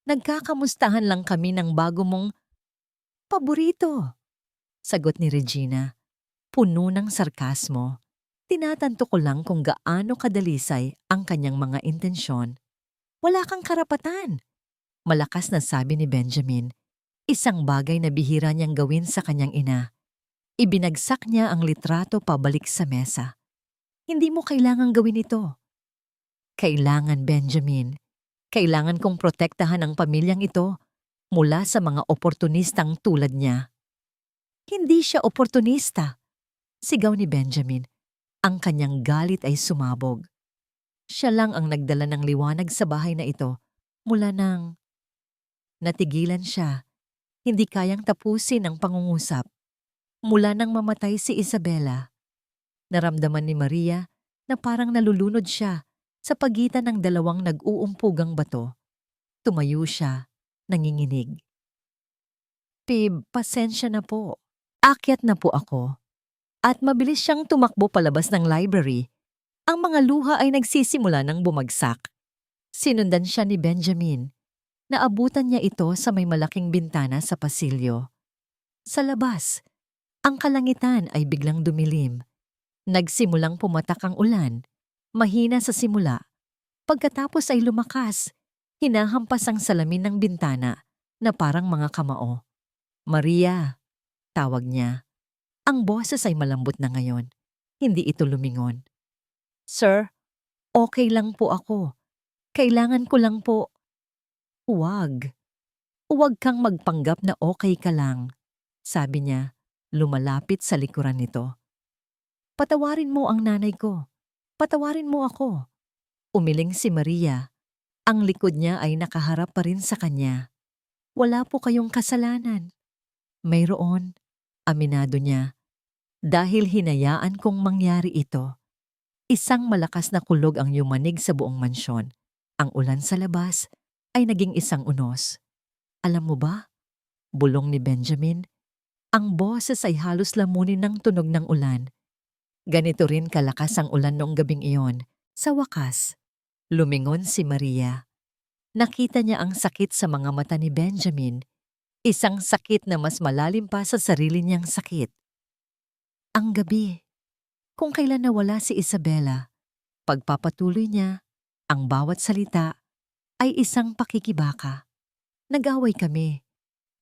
Nagkakamustahan lang kami ng bago mong paborito, sagot ni Regina. Puno ng sarkasmo. Tinatanto ko lang kung gaano kadalisay ang kanyang mga intensyon. Wala kang karapatan, malakas na sabi ni Benjamin. Isang bagay na bihira niyang gawin sa kanyang ina. Ibinagsak niya ang litrato pabalik sa mesa. Hindi mo kailangang gawin ito. Kailangan, Benjamin. Kailangan kong protektahan ang pamilyang ito mula sa mga oportunistang tulad niya. Hindi siya oportunista, sigaw ni Benjamin. Ang kanyang galit ay sumabog. Siya lang ang nagdala ng liwanag sa bahay na ito mula nang natigilan siya. Hindi kayang tapusin ang pangungusap. Mula nang mamatay si Isabela, naramdaman ni Maria na parang nalulunod siya sa pagitan ng dalawang nag-uumpugang bato. Tumayo siya, nanginginig. Pib, pasensya na po. Akyat na po ako. At mabilis siyang tumakbo palabas ng library. Ang mga luha ay nagsisimula ng bumagsak. Sinundan siya ni Benjamin. Naabutan niya ito sa may malaking bintana sa pasilyo. Sa labas, ang kalangitan ay biglang dumilim. Nagsimulang pumatak ang ulan. Mahina sa simula. Pagkatapos ay lumakas. Hinahampas ang salamin ng bintana na parang mga kamao. Maria, tawag niya. Ang boses ay malambot na ngayon. Hindi ito lumingon. Sir, okay lang po ako. Kailangan ko lang po. Huwag. Huwag kang magpanggap na okay ka lang, sabi niya, lumalapit sa likuran nito. Patawarin mo ang nanay ko. Patawarin mo ako. Umiling si Maria. Ang likod niya ay nakaharap pa rin sa kanya. Wala po kayong kasalanan. Mayroon, aminado niya. Dahil hinayaan kong mangyari ito. Isang malakas na kulog ang yumanig sa buong mansyon. Ang ulan sa labas ay naging isang unos. Alam mo ba? Bulong ni Benjamin. Ang boses ay halos lamunin ng tunog ng ulan. Ganito rin kalakas ang ulan noong gabing iyon. Sa wakas, lumingon si Maria. Nakita niya ang sakit sa mga mata ni Benjamin. Isang sakit na mas malalim pa sa sarili niyang sakit. Ang gabi, kung kailan nawala si Isabela, pagpapatuloy niya, ang bawat salita ay isang pakikibaka. Nag-away kami.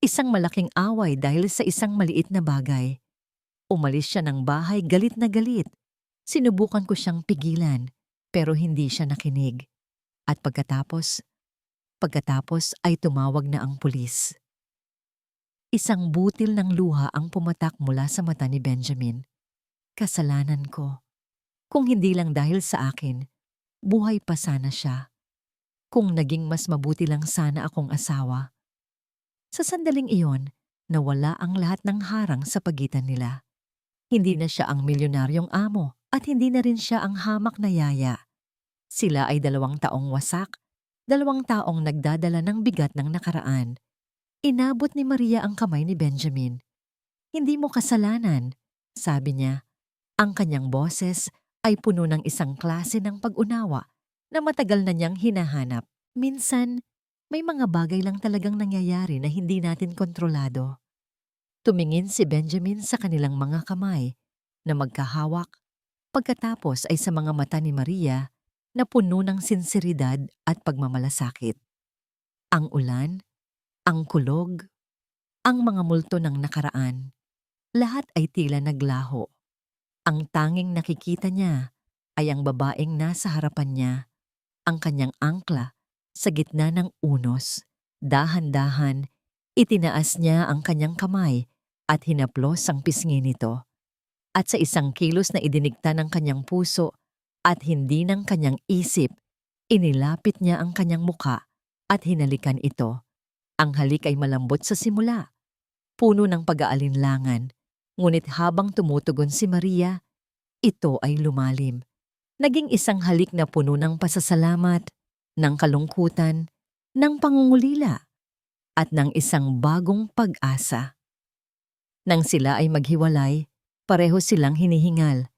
Isang malaking away dahil sa isang maliit na bagay. Umalis siya ng bahay galit na galit. Sinubukan ko siyang pigilan, pero hindi siya nakinig. At pagkatapos ay tumawag na ang pulis. Isang butil ng luha ang pumatak mula sa mata ni Benjamin. Kasalanan ko. Kung hindi lang dahil sa akin, buhay pa sana siya. Kung naging mas mabuti lang sana akong asawa. Sa sandaling iyon, nawala ang lahat ng harang sa pagitan nila. Hindi na siya ang milyonaryong amo at hindi na rin siya ang hamak na yaya. Sila ay 2 taong wasak, 2 taong nagdadala ng bigat ng nakaraan. Inabot ni Maria ang kamay ni Benjamin. Hindi mo kasalanan, sabi niya. Ang kanyang boses ay puno ng isang klase ng pag-unawa na matagal na niyang hinahanap. Minsan, may mga bagay lang talagang nangyayari na hindi natin kontrolado. Tumingin si Benjamin sa kanilang mga kamay na magkahawak. Pagkatapos ay sa mga mata ni Maria na puno ng sinseridad at pagmamalasakit. Ang ulan, ang kulog, ang mga multo ng nakaraan, lahat ay tila naglaho. Ang tanging nakikita niya ay ang babaeng nasa harapan niya, ang kanyang angkla sa gitna ng unos. Dahan-dahan, itinaas niya ang kanyang kamay at hinaplos ang pisngi nito. At sa isang kilos na idinigta ng kanyang puso at hindi ng kanyang isip, inilapit niya ang kanyang muka at hinalikan ito. Ang halik ay malambot sa simula, puno ng pag-aalinlangan. Ngunit habang tumutugon si Maria, ito ay lumalim. Naging isang halik na puno ng pasasalamat, ng kalungkutan, ng pangungulila, at ng isang bagong pag-asa. Nang sila ay maghiwalay, pareho silang hinihingal.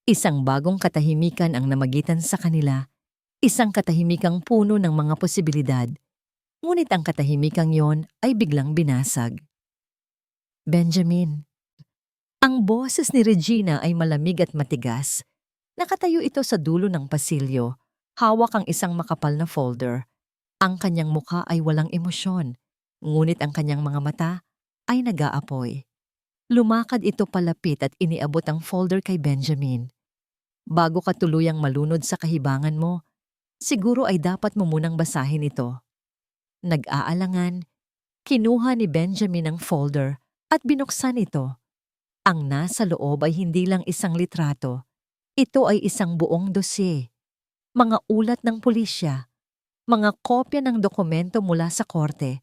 Isang bagong katahimikan ang namagitan sa kanila, isang katahimikang puno ng mga posibilidad. Ngunit ang katahimikang yon ay biglang binasag. Benjamin. Ang boses ni Regina ay malamig at matigas. Nakatayo ito sa dulo ng pasilyo. Hawak ang isang makapal na folder. Ang kanyang mukha ay walang emosyon, ngunit ang kanyang mga mata ay nag-aapoy. Lumakad ito palapit at iniabot ang folder kay Benjamin. Bago ka tuluyang malunod sa kahibangan mo, Siguro ay dapat mo munang basahin ito. Nag-aalangan, kinuha ni Benjamin ang folder at binuksan ito. Ang nasa loob ay hindi lang isang litrato. Ito ay isang buong dosye. Mga ulat ng pulisya, mga kopya ng dokumento mula sa korte,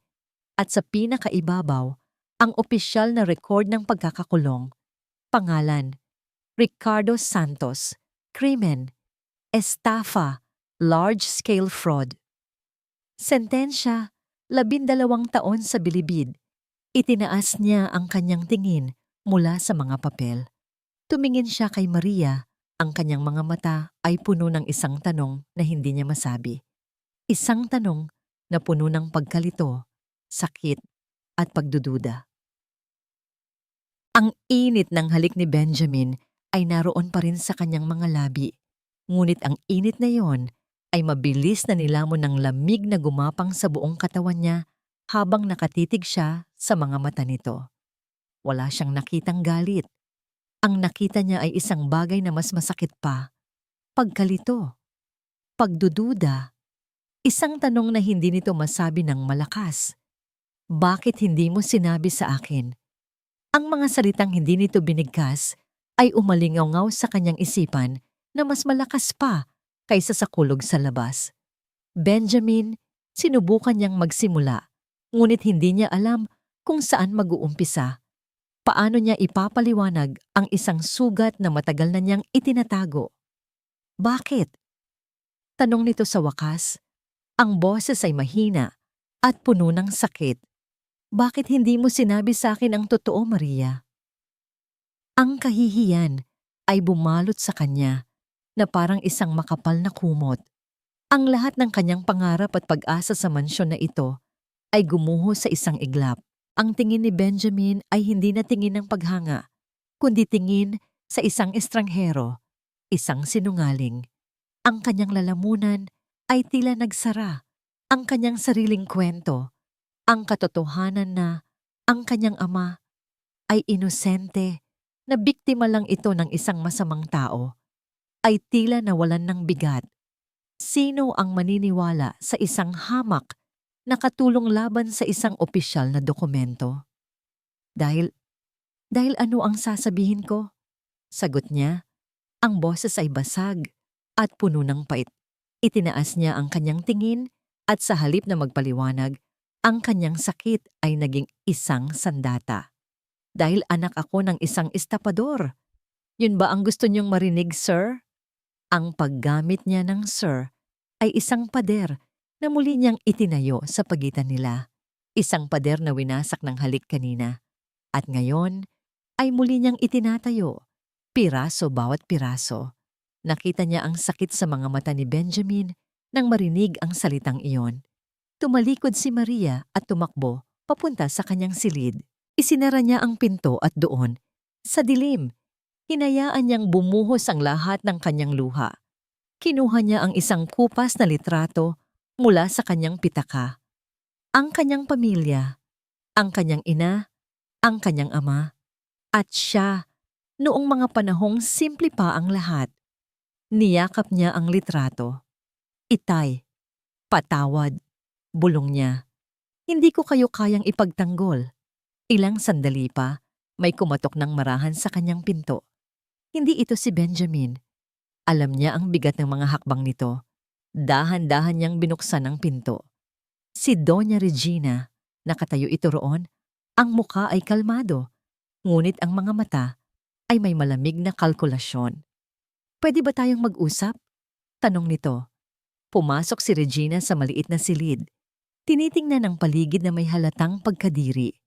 at sa pinakaibabaw, ang opisyal na record ng pagkakakulong. Pangalan, Ricardo Santos, krimen, estafa, large-scale fraud. Sentensya, 12 taon sa bilibid. Itinaas niya ang kanyang tingin mula sa mga papel. Tumingin siya kay Maria, ang kanyang mga mata ay puno ng isang tanong na hindi niya masabi. Isang tanong na puno ng pagkalito, sakit, at pagdududa. Ang init ng halik ni Benjamin ay naroon pa rin sa kanyang mga labi. Ngunit ang init na yon ay mabilis na nilamon ng lamig na gumapang sa buong katawan niya habang nakatitig siya sa mga mata nito. Wala siyang nakitang galit. Ang nakita niya ay isang bagay na mas masakit pa. Pagkalito. Pagdududa. Isang tanong na hindi nito masabi ng malakas. Bakit hindi mo sinabi sa akin? Ang mga salitang hindi nito binigkas ay umalingaw sa kanyang isipan na mas malakas pa kaysa sa kulog sa labas. Benjamin, sinubukan niyang magsimula, ngunit hindi niya alam kung saan mag-uumpisa. Paano niya ipapaliwanag ang isang sugat na matagal na niyang itinatago? Bakit? Tanong nito sa wakas. Ang boses ay mahina at puno ng sakit. Bakit hindi mo sinabi sa akin ang totoo, Maria? Ang kahihiyan ay bumalot sa kanya na parang isang makapal na kumot. Ang lahat ng kanyang pangarap at pag-asa sa mansyon na ito ay gumuho sa isang iglap. Ang tingin ni Benjamin ay hindi na tingin ng paghanga, kundi tingin sa isang estranghero, isang sinungaling. Ang kanyang lalamunan ay tila nagsara. Ang kanyang sariling kwento, ang katotohanan na ang kanyang ama ay inosente, na biktima lang ito ng isang masamang tao, ay tila nawalan ng bigat. Sino ang maniniwala sa isang hamak na katulong laban sa isang opisyal na dokumento? Dahil ano ang sasabihin ko? Sagot niya, ang boses ay basag at puno ng pait. Itinaas niya ang kanyang tingin at sa halip na magpaliwanag, ang kanyang sakit ay naging isang sandata. Dahil anak ako ng isang estapador. Yun ba ang gusto niyong marinig, sir? Ang paggamit niya ng sir ay isang pader na muli niyang itinayo sa pagitan nila. Isang pader na winasak ng halik kanina. At ngayon ay muli niyang itinatayo, piraso bawat piraso. Nakita niya ang sakit sa mga mata ni Benjamin nang marinig ang salitang iyon. Tumalikod si Maria at tumakbo papunta sa kanyang silid. Isinara niya ang pinto at doon, sa dilim, hinayaan niyang bumuhos ang lahat ng kanyang luha. Kinuha niya ang isang kupas na litrato mula sa kanyang pitaka. Ang kanyang pamilya, ang kanyang ina, ang kanyang ama, at siya, noong mga panahong simple pa ang lahat. Niyakap niya ang litrato. Itay, patawad, bulong niya. Hindi ko kayo kayang ipagtanggol. Ilang sandali pa, may kumatok ng marahan sa kanyang pinto. Hindi ito si Benjamin. Alam niya ang bigat ng mga hakbang nito. Dahan-dahan niyang binuksan ang pinto. Si Doña Regina, nakatayo ito roon. Ang muka ay kalmado, ngunit ang mga mata ay may malamig na kalkulasyon. Pwede ba tayong mag-usap? Tanong nito. Pumasok si Regina sa maliit na silid. Tinitingnan ang paligid na may halatang pagkadiri.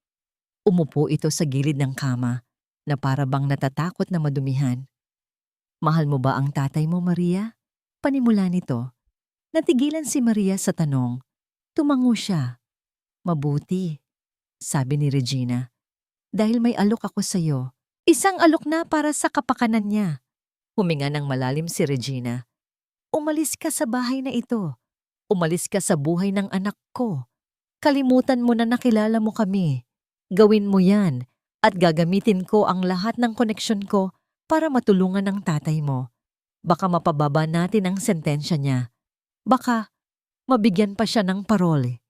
Umupo ito sa gilid ng kama na para bang natatakot na madumihan. Mahal mo ba ang tatay mo, Maria? Panimula nito. Natigilan si Maria sa tanong. Tumango siya. Mabuti, sabi ni Regina. Dahil may alok ako sa iyo. Isang alok na para sa kapakanan niya. Huminga ng malalim si Regina. Umalis ka sa bahay na ito. Umalis ka sa buhay ng anak ko. Kalimutan mo na nakilala mo kami. Gawin mo yan at gagamitin ko ang lahat ng koneksyon ko para matulungan ang tatay mo. Baka mapababa natin ang sentensya niya. Baka mabigyan pa siya ng parole.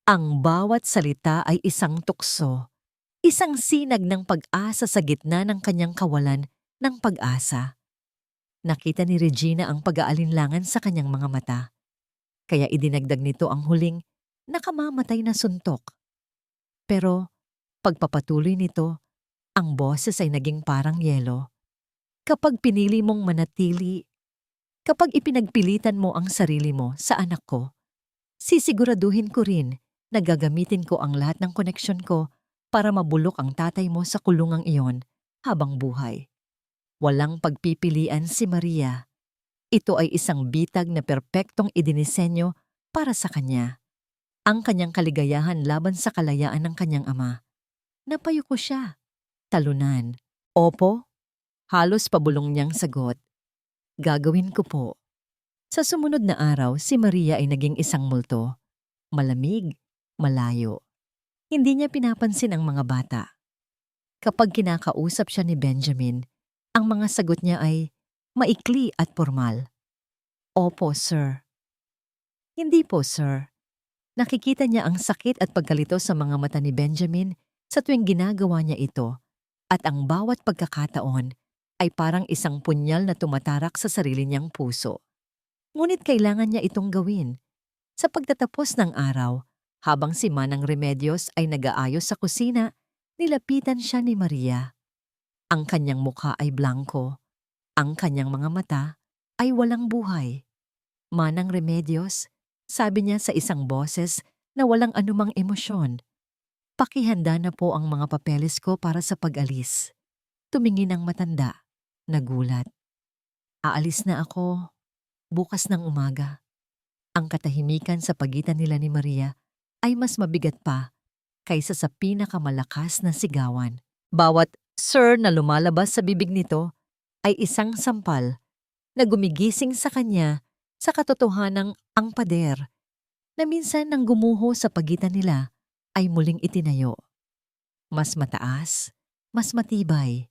Ang bawat salita ay isang tukso, isang sinag ng pag-asa sa gitna ng kanyang kawalan ng pag-asa. Nakita ni Regina ang pag-aalinlangan sa kanyang mga mata, kaya idinagdag nito ang huling nakamamatay na suntok. Pero pagpapatuloy nito, ang boses ay naging parang yelo. Kapag pinili mong manatili, kapag ipinagpilitan mo ang sarili mo sa anak ko, sisiguraduhin ko rin na gagamitin ko ang lahat ng koneksyon ko para mabulok ang tatay mo sa kulungang iyon habang buhay. Walang pagpipilian si Maria. Ito ay isang bitag na perpektong idinisenyo para sa kanya. Ang kanyang kaligayahan laban sa kalayaan ng kanyang ama. Napayuko siya. Talunan. Opo, halos pabulong niyang sagot. Gagawin ko po. Sa sumunod na araw, si Maria ay naging isang multo. Malamig, malayo. Hindi niya pinapansin ang mga bata. Kapag kinakausap siya ni Benjamin, ang mga sagot niya ay maikli at formal. Opo, sir. Hindi po, sir. Nakikita niya ang sakit at pagkalito sa mga mata ni Benjamin sa tuwing ginagawa niya ito, at ang bawat pagkakataon ay parang isang punyal na tumatarak sa sarili niyang puso. Ngunit kailangan niya itong gawin. Sa pagtatapos ng araw, habang si Manang Remedios ay nag-aayos sa kusina, nilapitan siya ni Maria. Ang kanyang mukha ay blanko. Ang kanyang mga mata ay walang buhay. Manang Remedios, sabi niya sa isang boses na walang anumang emosyon. Pakihanda na po ang mga papeles ko para sa pag-alis. Tumingin ang matanda. Nagulat. Aalis na ako. Bukas ng umaga. Ang katahimikan sa pagitan nila ni Maria ay mas mabigat pa kaysa sa pinakamalakas na sigawan. Bawat "sir" na lumalabas sa bibig nito ay isang sampal na gumigising sa kanya sa katotohanang ang pader na minsan nang gumuho sa pagitan nila ay muling itinayo. Mas mataas, mas matibay.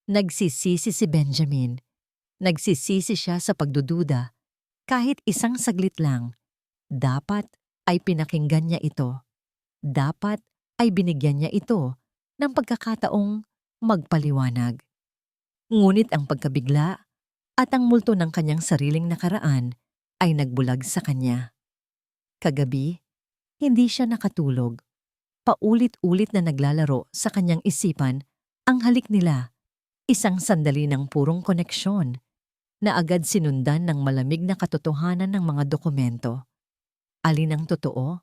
Nagsisisi si Benjamin. Nagsisisi siya sa pagdududa. Kahit isang saglit lang, dapat ay pinakinggan niya ito. Dapat ay binigyan niya ito ng pagkakataong magpaliwanag. Ngunit ang pagkabigla at ang multo ng kanyang sariling nakaraan ay nagbulag sa kanya. Kagabi, hindi siya nakatulog. Paulit-ulit na naglalaro sa kanyang isipan ang halik nila, isang sandali ng purong koneksyon na agad sinundan ng malamig na katotohanan ng mga dokumento. Alin ang totoo?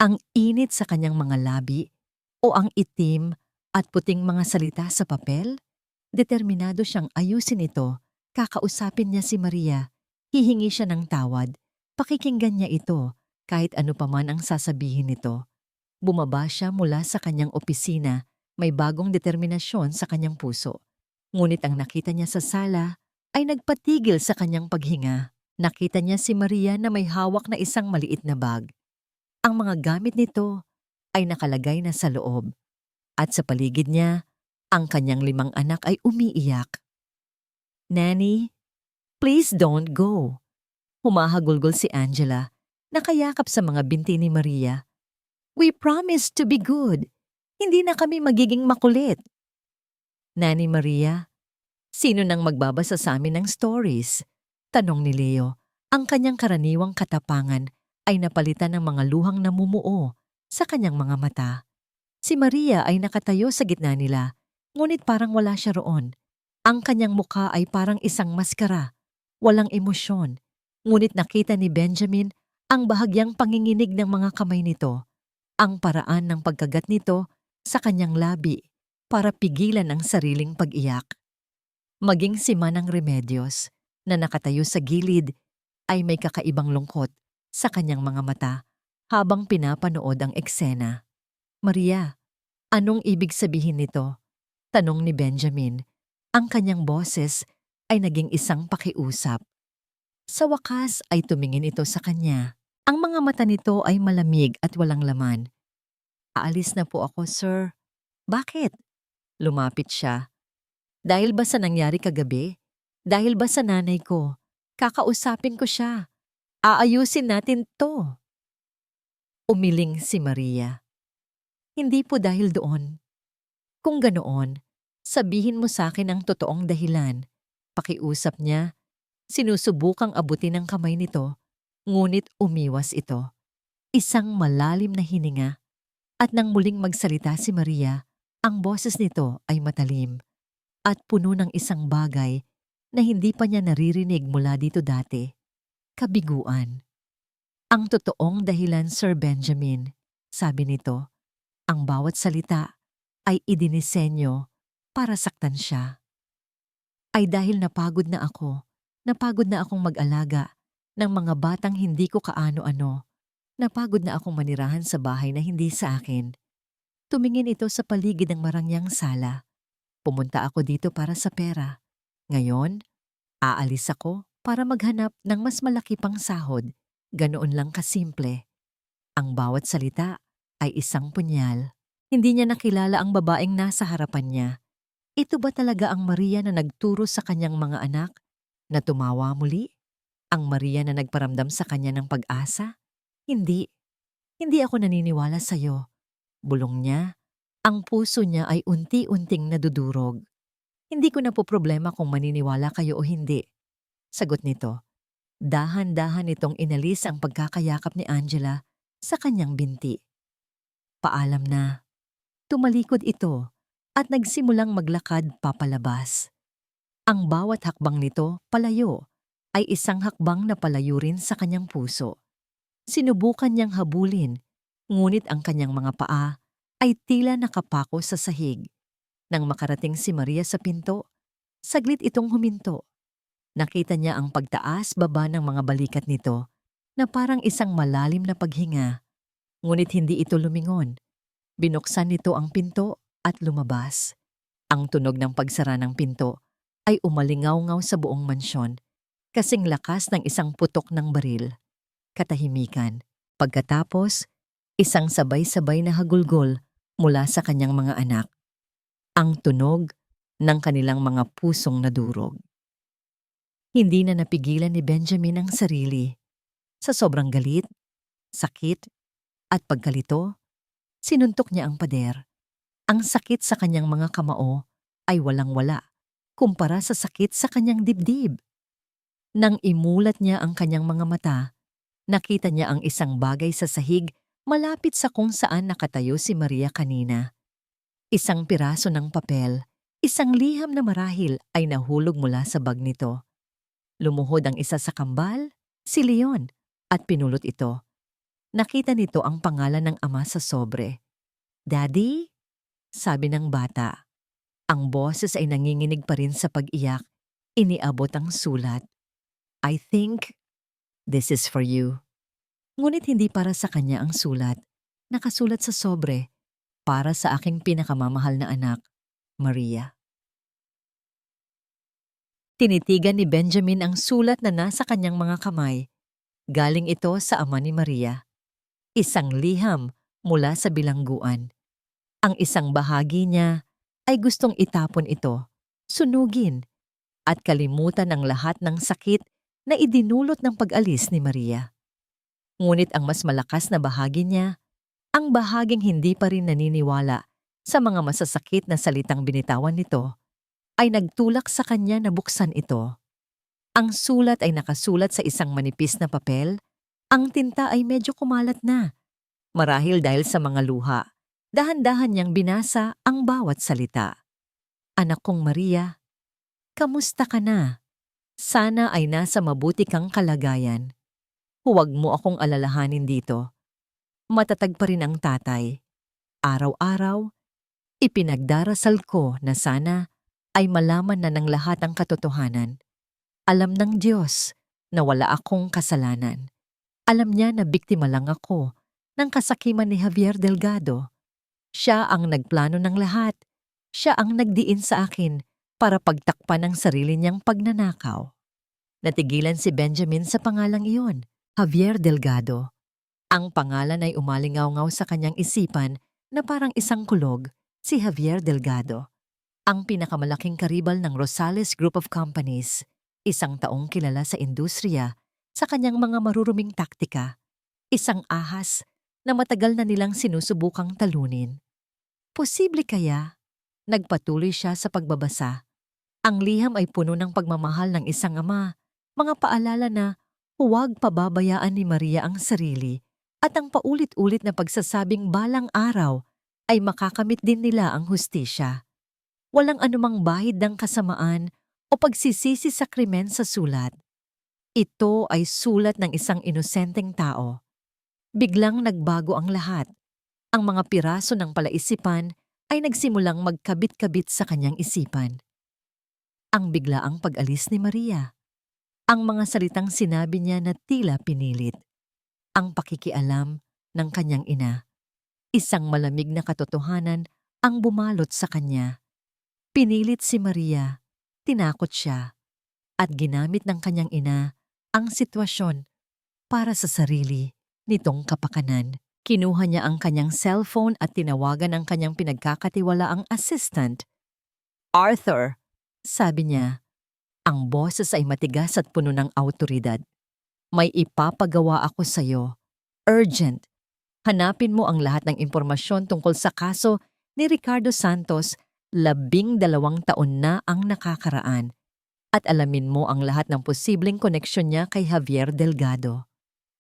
Ang init sa kanyang mga labi o ang itim at puting mga salita sa papel? Determinado siyang ayusin ito. Kakausapin niya si Maria. Hihingi siya ng tawad. Pakikinggan niya ito kahit ano pa man ang sasabihin nito. Bumaba siya mula sa kanyang opisina. May bagong determinasyon sa kanyang puso. Ngunit ang nakita niya sa sala ay nagpatigil sa kanyang paghinga. Nakita niya si Maria na may hawak na isang maliit na bag. Ang mga gamit nito ay nakalagay na sa loob. At sa paligid niya, ang kanyang 5 anak ay umiiyak. "Nanny, please don't go." Humahagulgol si Angela, nakayakap sa mga binti ni Maria. "We promise to be good. Hindi na kami magiging makulit." "Nanny Maria, sino nang magbabasa sa amin ng stories?" Tanong ni Leo. Ang kanyang karaniwang katapangan ay napalitan ng mga luhang namumuo sa kanyang mga mata. Si Maria ay nakatayo sa gitna nila, ngunit parang wala siya roon. Ang kanyang mukha ay parang isang maskara, walang emosyon. Ngunit nakita ni Benjamin ang bahagyang panginginig ng mga kamay nito, ang paraan ng pagkagat nito sa kanyang labi para pigilan ang sariling pag-iyak. Maging si Manang Remedios na nakatayo sa gilid ay may kakaibang lungkot sa kanyang mga mata habang pinapanood ang eksena. "Maria, anong ibig sabihin nito?" Tanong ni Benjamin. Ang kanyang boses ay naging isang pakiusap. Sa wakas ay tumingin ito sa kanya. Ang mga mata nito ay malamig at walang laman. "Aalis na po ako, sir." "Bakit?" Lumapit siya. "Dahil ba sa nangyari kagabi? Dahil ba sa nanay ko? Kakausapin ko siya." Aayusin natin to. Umiling si Maria. Hindi po dahil doon. Kung ganoon, sabihin mo sa akin ang totoong dahilan. Pakiusap niya, sinusubukang abutin ang kamay nito, ngunit umiwas ito. Isang malalim na hininga, at nang muling magsalita si Maria, ang boses nito ay matalim at puno ng isang bagay na hindi pa niya naririnig mula dito dati. Kabiguan. Ang totoong dahilan, Sir Benjamin, sabi nito, ang bawat salita ay idinisenyo para saktan siya. Ay dahil napagod na akong mag-alaga ng mga batang hindi ko kaano-ano. Napagod na akong manirahan sa bahay na hindi sa akin. Tumingin ito sa paligid ng marangyang sala. Pumunta ako dito para sa pera. Ngayon, aalis ako para maghanap ng mas malaki pang sahod. Ganoon lang kasimple. Ang bawat salita ay isang punyal. Hindi niya nakilala ang babaeng nasa harapan niya. Ito ba talaga ang Maria na nagturo sa kanyang mga anak na tumawa muli? Ang Maria na nagparamdam sa kanya ng pag-asa? Hindi. Hindi ako naniniwala sa'yo. Bulong niya. Ang puso niya ay unti-unting nadudurog. Hindi ko na po problema kung maniniwala kayo o hindi. Sagot nito. Dahan-dahan itong inalis ang pagkakayakap ni Angela sa kanyang binti. Paalam na. Tumalikod ito at nagsimulang maglakad papalabas. Ang bawat hakbang nito palayo ay isang hakbang na palayo rin sa kanyang puso. Sinubukan niyang habulin, ngunit ang kanyang mga paa ay tila nakapako sa sahig. Nang makarating si Maria sa pinto, saglit itong huminto. Nakita niya ang pagtaas-baba ng mga balikat nito na parang isang malalim na paghinga. Ngunit hindi ito lumingon. Binuksan nito ang pinto at lumabas. Ang tunog ng pagsara ng pinto ay umalingaw-ngaw sa buong mansyon, kasing lakas ng isang putok ng baril. Katahimikan. Pagkatapos, isang sabay-sabay na hagulgol mula sa kanyang mga anak. Ang tunog ng kanilang mga pusong nadurog. Hindi na napigilan ni Benjamin ang sarili. Sa sobrang galit, sakit, at pagkalito, sinuntok niya ang pader. Ang sakit sa kanyang mga kamao ay walang-wala kumpara sa sakit sa kanyang dibdib. Nang imulat niya ang kanyang mga mata, nakita niya ang isang bagay sa sahig malapit sa kung saan nakatayo si Maria kanina. Isang piraso ng papel, isang liham na marahil ay nahulog mula sa bag nito. Lumuhod ang isa sa kambal, si Leon, at pinulot ito. Nakita nito ang pangalan ng ama sa sobre. Daddy? Sabi ng bata. Ang boses ay nanginginig pa rin sa pag-iyak. Iniabot ang sulat. I think this is for you. Ngunit hindi para sa kanya ang sulat. Nakasulat sa sobre. Para sa aking pinakamamahal na anak, Maria. Tinitigan ni Benjamin ang sulat na nasa kanyang mga kamay. Galing ito sa ama ni Maria. Isang liham mula sa bilangguan. Ang isang bahagi niya ay gustong itapon ito, sunugin, at kalimutan ang lahat ng sakit na idinulot ng pag-alis ni Maria. Ngunit ang mas malakas na bahagi niya, ang bahaging hindi pa rin naniniwala sa mga masasakit na salitang binitawan nito, ay nagtulak sa kanya na buksan ito. Ang sulat ay nakasulat sa isang manipis na papel. Ang tinta ay medyo kumalat na. Marahil dahil sa mga luha, dahan-dahan niyang binasa ang bawat salita. Anak kong Maria, kamusta ka na? Sana ay nasa mabuti kang kalagayan. Huwag mo akong alalahanin dito. Matatag pa rin ang tatay. Araw-araw, ipinagdarasal ko na sana ay malaman na ng lahat ang katotohanan. Alam ng Diyos na wala akong kasalanan. Alam niya na biktima lang ako ng kasakiman ni Javier Delgado. Siya ang nagplano ng lahat. Siya ang nagdiin sa akin para pagtakpan ang sarili niyang pagnanakaw. Natigilan si Benjamin sa pangalang iyon, Javier Delgado. Ang pangalan ay umalingaw-ngaw sa kanyang isipan na parang isang kulog, si Javier Delgado. Ang pinakamalaking karibal ng Rosales Group of Companies, isang taong kilala sa industriya sa kanyang mga maruruming taktika, isang ahas na matagal na nilang sinusubukang talunin. Posible kaya? Nagpatuloy siya sa pagbabasa. Ang liham ay puno ng pagmamahal ng isang ama, mga paalala na huwag pababayaan ni Maria ang sarili at ang paulit-ulit na pagsasabing balang araw ay makakamit din nila ang hustisya. Walang anumang bahid ng kasamaan o pagsisisi sa krimen sa sulat. Ito ay sulat ng isang inosenteng tao. Biglang nagbago ang lahat. Ang mga piraso ng palaisipan ay nagsimulang magkabit-kabit sa kanyang isipan. Ang biglaang pag-alis ni Maria. Ang mga salitang sinabi niya na tila pinilit. Ang pakikialam ng kanyang ina. Isang malamig na katotohanan ang bumalot sa kanya. Pinilit si Maria, tinakot siya, at ginamit ng kanyang ina ang sitwasyon para sa sarili nitong kapakanan. Kinuha niya ang kanyang cellphone at tinawagan ang kanyang pinagkakatiwalaang assistant. "Arthur," sabi niya, ang boses ay matigas at puno ng awtoridad. "May ipapagawa ako sa'yo. Urgent. Hanapin mo ang lahat ng impormasyon tungkol sa kaso ni Ricardo Santos. 12 taon na ang nakakaraan. At alamin mo ang lahat ng posibleng koneksyon niya kay Javier Delgado.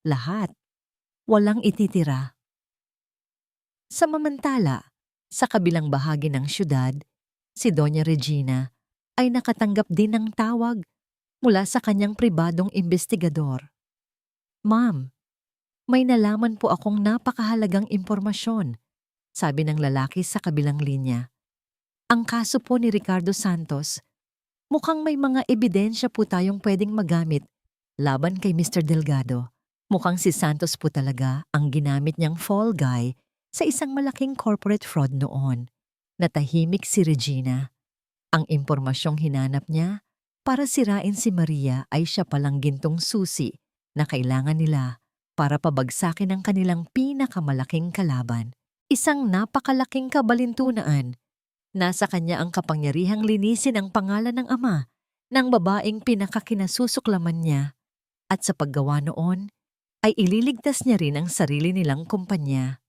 Lahat. Walang ititira." Samantala, sa kabilang bahagi ng syudad, si Doña Regina ay nakatanggap din ng tawag mula sa kanyang pribadong investigador. "Ma'am, may nalaman po akong napakahalagang impormasyon," sabi ng lalaki sa kabilang linya. "Ang kaso po ni Ricardo Santos, mukhang may mga ebidensya po tayong pwedeng magamit laban kay Mr. Delgado. Mukhang si Santos po talaga ang ginamit niyang fall guy sa isang malaking corporate fraud noon." Natahimik si Regina. Ang impormasyong hinanap niya para sirain si Maria ay siya palang gintong susi na kailangan nila para pabagsakin ang kanilang pinakamalaking kalaban. Isang napakalaking kabalintunaan. Nasa kanya ang kapangyarihang linisin ang pangalan ng ama ng babaeng pinakakinasusuklaman niya, at sa paggawa noon ay ililigtas niya rin ang sarili nilang kumpanya.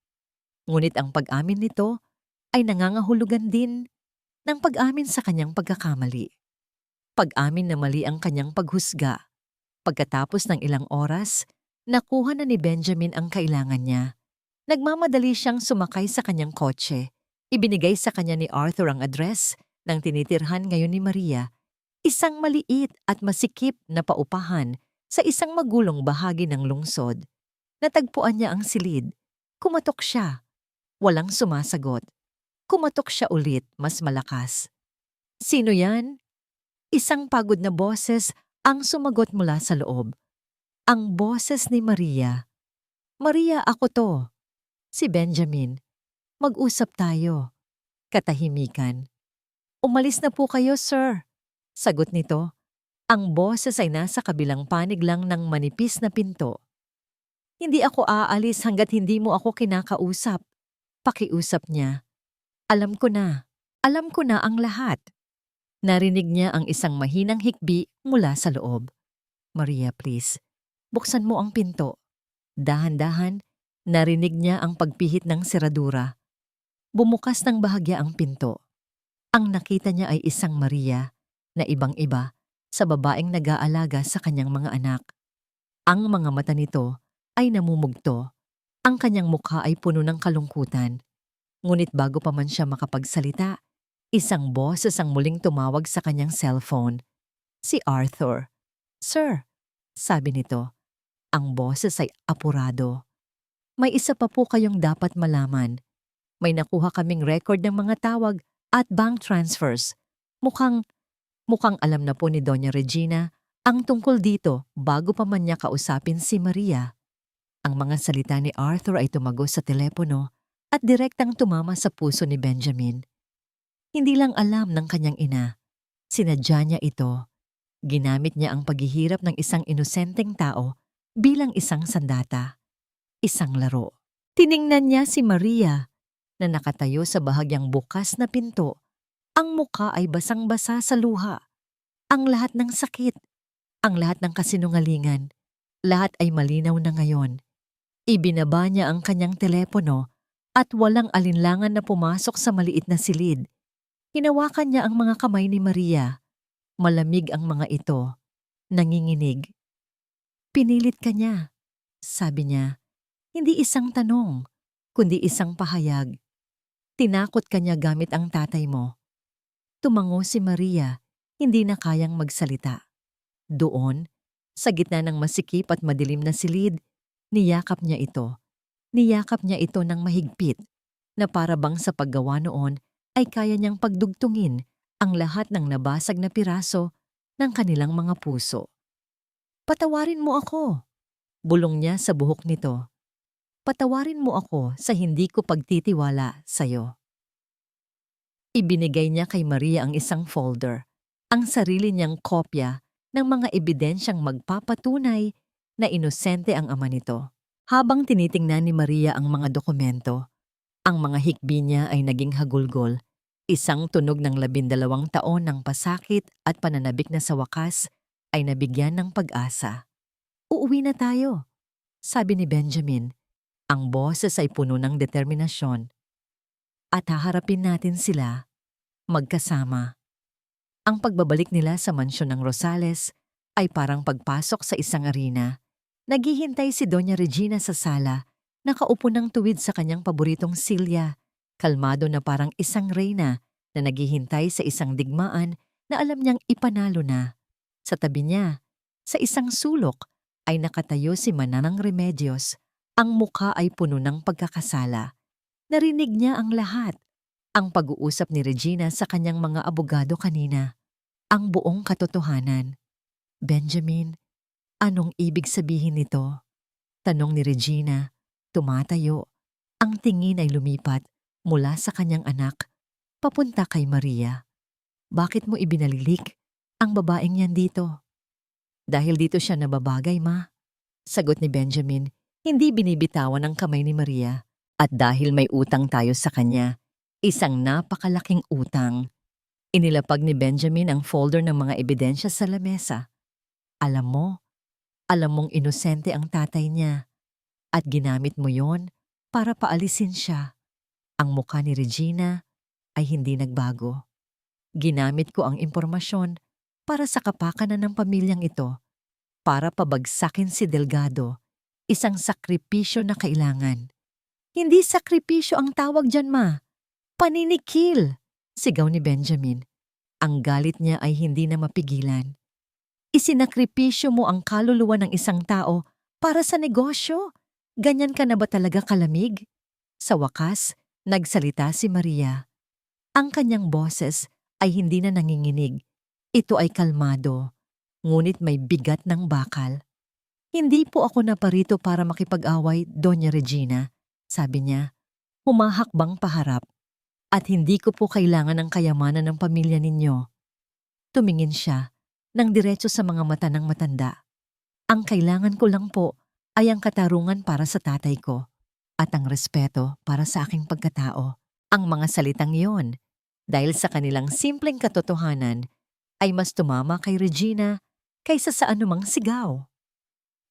Ngunit ang pag-amin nito ay nangangahulugan din ng pag-amin sa kanyang pagkakamali. Pag-amin na mali ang kanyang paghusga. Pagkatapos ng ilang oras, nakuha na ni Benjamin ang kailangan niya. Nagmamadali siyang sumakay sa kanyang kotse. Ibinigay sa kanya ni Arthur ang address ng tinitirhan ngayon ni Maria, isang maliit at masikip na paupahan sa isang magulong bahagi ng lungsod. Natagpuan niya ang silid. Kumatok siya. Walang sumasagot. Kumatok siya ulit, mas malakas. "Sino yan?" Isang pagod na boses ang sumagot mula sa loob. Ang boses ni Maria. "Maria, ako to. Si Benjamin. Mag-usap tayo." Katahimikan. "Umalis na po kayo, sir." Sagot nito. Ang boses ay nasa kabilang panig lang ng manipis na pinto. "Hindi ako aalis hanggat hindi mo ako kinakausap." Pakiusap niya. Alam ko na ang lahat." Narinig niya ang isang mahinang hikbi mula sa loob. "Maria, please, buksan mo ang pinto." Dahan-dahan, narinig niya ang pagpihit ng seradura. Bumukas ng bahagya ang pinto. Ang nakita niya ay isang Maria na ibang-iba sa babaeng nag-aalaga sa kanyang mga anak. Ang mga mata nito ay namumugto. Ang kanyang mukha ay puno ng kalungkutan. Ngunit bago pa man siya makapagsalita, isang boses ang muling tumawag sa kanyang cellphone. Si Arthur. "Sir," sabi nito. Ang boses ay apurado. "May isa pa po kayong dapat malaman. May nakuha kaming record ng mga tawag at bank transfers. Mukhang alam na po ni Doña Regina ang tungkol dito bago pa man niya kausapin si Maria." Ang mga salita ni Arthur ay tumagos sa telepono at direktang tumama sa puso ni Benjamin. Hindi lang alam ng kanyang ina. Sinadya niya ito. Ginamit niya ang paghihirap ng isang inosenteng tao bilang isang sandata. Isang laro. Tiningnan niya si Maria na nakatayo sa bahagyang bukas na pinto. Ang mukha ay basang-basa sa luha. Ang lahat ng sakit, ang lahat ng kasinungalingan, Lahat ay malinaw na ngayon. Ibinaba niya ang kanyang telepono at walang alinlangan na pumasok sa maliit na silid. Hinawakan niya ang mga kamay ni Maria. Malamig ang mga ito. Nanginginig. Pinilit ka niya, sabi niya. Hindi isang tanong, kundi isang pahayag. Tinakot ka niya gamit ang tatay mo. Tumango si Maria, hindi na kayang magsalita. Doon, sa gitna ng masikip at madilim na silid, niyakap niya ito. Niyakap niya ito ng mahigpit, na para bang sa paggawa noon ay kaya niyang pagdugtungin ang lahat ng nabasag na piraso ng kanilang mga puso. Patawarin mo ako, bulong niya sa buhok nito. Patawarin mo ako sa hindi ko pagtitiwala sa'yo. Ibinigay niya kay Maria ang isang folder, ang sarili niyang kopya ng mga ebidensyang magpapatunay na inosente ang ama nito. Habang tinitingnan ni Maria ang mga dokumento, ang mga hikbi niya ay naging hagulgol. Isang tunog ng 12 taon ng pasakit at pananabik na sa wakas ay nabigyan ng pag-asa. Uuwi na tayo, sabi ni Benjamin. Ang boses ay puno ng determinasyon. At haharapin natin sila, magkasama. Ang pagbabalik nila sa mansyon ng Rosales ay parang pagpasok sa isang arena. Naghihintay si Doña Regina sa sala, nakaupo ng tuwid sa kanyang paboritong silya, kalmado na parang isang reyna na naghihintay sa isang digmaan na alam niyang ipanalo na. Sa tabi niya, sa isang sulok, ay nakatayo si Mananang Remedios. Ang mukha ay puno ng pagkakasala. Narinig niya ang lahat. Ang pag-uusap ni Regina sa kanyang mga abogado kanina. Ang buong katotohanan. Benjamin, anong ibig sabihin nito? Tanong ni Regina. Tumatayo. Ang tingin ay lumipat mula sa kanyang anak papunta kay Maria. Bakit mo ibinalilik ang babaeng yan dito? Dahil dito siya nababagay, ma. Sagot ni Benjamin. Hindi binibitawan ang kamay ni Maria. At dahil may utang tayo sa kanya, isang napakalaking utang. Inilapag ni Benjamin ang folder ng mga ebidensya sa lamesa. Alam mong inosente ang tatay niya. At ginamit mo yon para paalisin siya. Ang mukha ni Regina ay hindi nagbago. Ginamit ko ang impormasyon para sa kapakanan ng pamilyang ito. Para pabagsakin si Delgado. Isang sakripisyo na kailangan. Hindi sakripisyo ang tawag dyan, ma. Paninikil, sigaw ni Benjamin. Ang galit niya ay hindi na mapigilan. Isinakripisyo mo ang kaluluwa ng isang tao para sa negosyo. Ganyan ka na ba talaga kalamig? Sa wakas, nagsalita si Maria. Ang kanyang boses ay hindi na nanginginig. Ito ay kalmado, ngunit may bigat ng bakal. Hindi po ako naparito para makipag-away, Doña Regina, sabi niya. Humahakbang paharap. At hindi ko po kailangan ng kayamanan ng pamilya ninyo. Tumingin siya nang diretso sa mga mata ng matanda. Ang kailangan ko lang po ay ang katarungan para sa tatay ko at ang respeto para sa aking pagkatao. Ang mga salitang iyon, dahil sa kanilang simpleng katotohanan, ay mas tumama kay Regina kaysa sa anumang sigaw.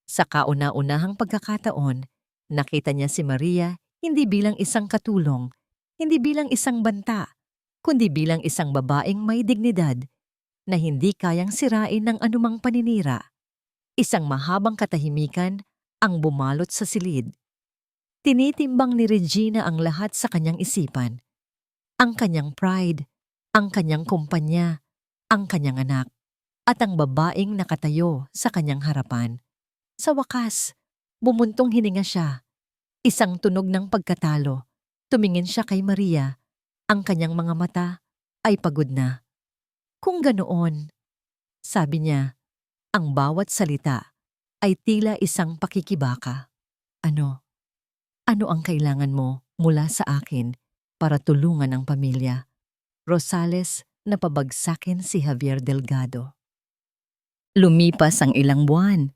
Sa kauna-unahang pagkakataon, nakita niya si Maria hindi bilang isang katulong, hindi bilang isang banta, kundi bilang isang babaeng may dignidad na hindi kayang sirain ng anumang paninira. Isang mahabang katahimikan ang bumalot sa silid. Tinitimbang ni Regina ang lahat sa kanyang isipan. Ang kanyang pride, ang kanyang kumpanya, ang kanyang anak, at ang babaeng nakatayo sa kanyang harapan. Sa wakas, bumuntong hininga siya. Isang tunog ng pagkatalo. Tumingin siya kay Maria. Ang kanyang mga mata ay pagod na. Kung ganoon, sabi niya, ang bawat salita ay tila isang pakikibaka. Ano? Ano ang kailangan mo mula sa akin para tulungan ang pamilya? Rosales na pabagsakin si Javier Delgado. Lumipas ang ilang buwan.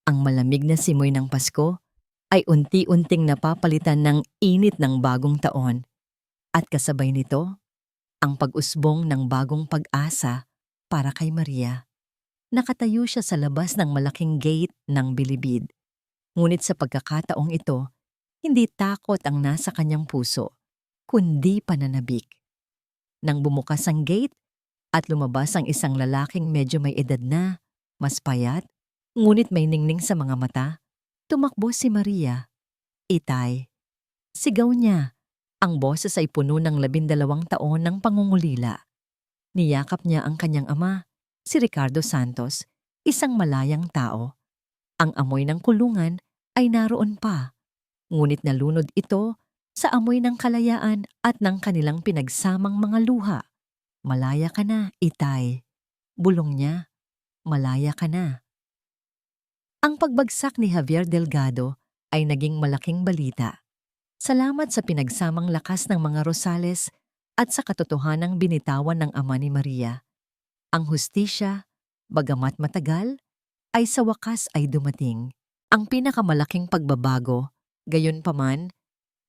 Ang malamig na simoy ng Pasko ay unti-unting napapalitan ng init ng bagong taon. At kasabay nito, ang pag-usbong ng bagong pag-asa para kay Maria. Nakatayo siya sa labas ng malaking gate ng bilibid. Ngunit sa pagkakataong ito, hindi takot ang nasa kanyang puso, kundi pananabik. Nang bumukas ang gate at lumabas ang isang lalaking medyo may edad na, mas payat, ngunit may ningning sa mga mata, tumakbo si Maria. Itay. Sigaw niya. Ang boses ay puno ng 12 taon ng pangungulila. Niyakap niya ang kanyang ama, si Ricardo Santos, isang malayang tao. Ang amoy ng kulungan ay naroon pa, ngunit nalunod ito sa amoy ng kalayaan at ng kanilang pinagsamang mga luha. Malaya ka na, Itay. Bulong niya, malaya ka na. Ang pagbagsak ni Javier Delgado ay naging malaking balita. Salamat sa pinagsamang lakas ng mga Rosales at sa katotohanang binitawan ng ama ni Maria. Ang hustisya, bagamat matagal, ay sa wakas ay dumating. Ang pinakamalaking pagbabago, gayunpaman,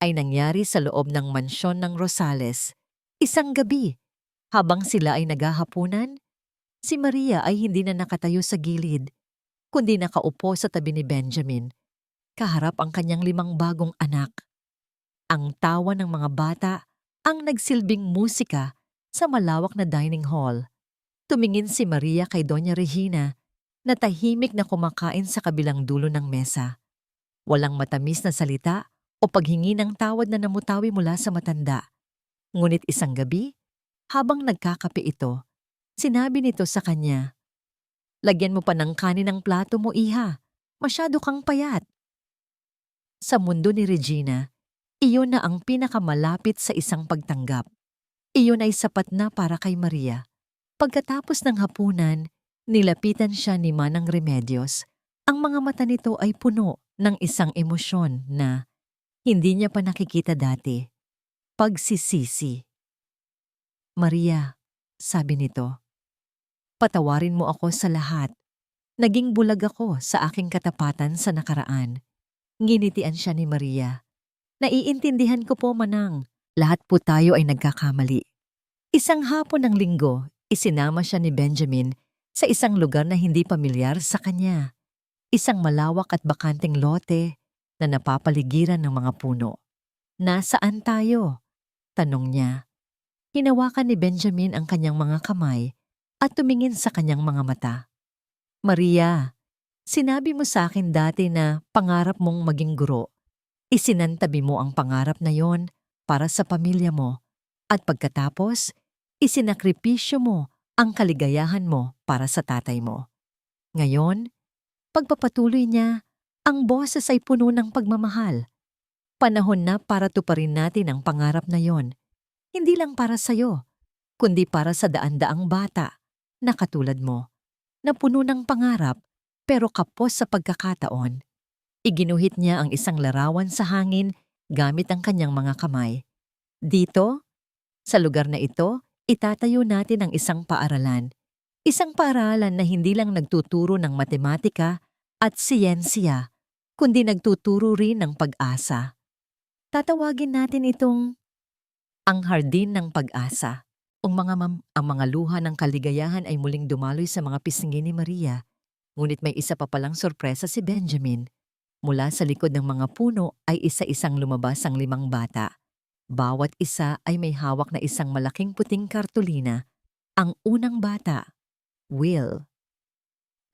ay nangyari sa loob ng mansyon ng Rosales. Isang gabi, habang sila ay naghahapunan, si Maria ay hindi na nakatayo sa gilid, kundi nakaupo sa tabi ni Benjamin, kaharap ang kanyang 5 bagong anak. Ang tawa ng mga bata ang nagsilbing musika sa malawak na dining hall. Tumingin si Maria kay Doña Regina na tahimik na kumakain sa kabilang dulo ng mesa. Walang matamis na salita o paghingi ng tawad na namutawi mula sa matanda. Ngunit isang gabi, habang nagkakape ito, sinabi nito sa kanya, "Lagyan mo pa ng kanin ang plato mo, iha. Masyado kang payat." Sa mundo ni Regina, iyon na ang pinakamalapit sa isang pagtanggap. Iyon ay sapat na para kay Maria. Pagkatapos ng hapunan, nilapitan siya ni Manang Remedios. Ang mga mata nito ay puno ng isang emosyon na hindi niya pa nakikita dati. Pagsisisi. "Maria," sabi nito, "patawarin mo ako sa lahat. Naging bulag ako sa aking katapatan sa nakaraan." Nginitian siya ni Maria. "Naiintindihan ko po, Manang. Lahat po tayo ay nagkakamali." Isang hapon ng linggo, isinama siya ni Benjamin sa isang lugar na hindi pamilyar sa kanya. Isang malawak at bakanting lote na napapaligiran ng mga puno. "Nasaan tayo?" tanong niya. Hinawakan ni Benjamin ang kanyang mga kamay at tumingin sa kanyang mga mata. "Maria, sinabi mo sa akin dati na pangarap mong maging guro. Isinantabi mo ang pangarap na yon para sa pamilya mo at pagkatapos, isinakripisyo mo ang kaligayahan mo para sa tatay mo. Ngayon, pagpapatuloy niya, ang boses ay puno ng pagmamahal. Panahon na para tuparin natin ang pangarap na yon. Hindi lang para sa'yo, kundi para sa daan-daang bata na katulad mo, na puno ng pangarap pero kapos sa pagkakataon." Iginuhit niya ang isang larawan sa hangin gamit ang kanyang mga kamay. "Dito, sa lugar na ito, itatayo natin ang isang paaralan. Isang paaralan na hindi lang nagtuturo ng matematika at siyensya, kundi nagtuturo rin ng pag-asa. Tatawagin natin itong ang Hardin ng Pag-asa." Ang mga luha ng kaligayahan ay muling dumaloy sa mga pisngi ni Maria. Ngunit may isa pa palang sorpresa si Benjamin. Mula sa likod ng mga puno ay isa-isang lumabas ang 5 bata. Bawat isa ay may hawak na isang malaking puting kartulina. Ang unang bata, Will.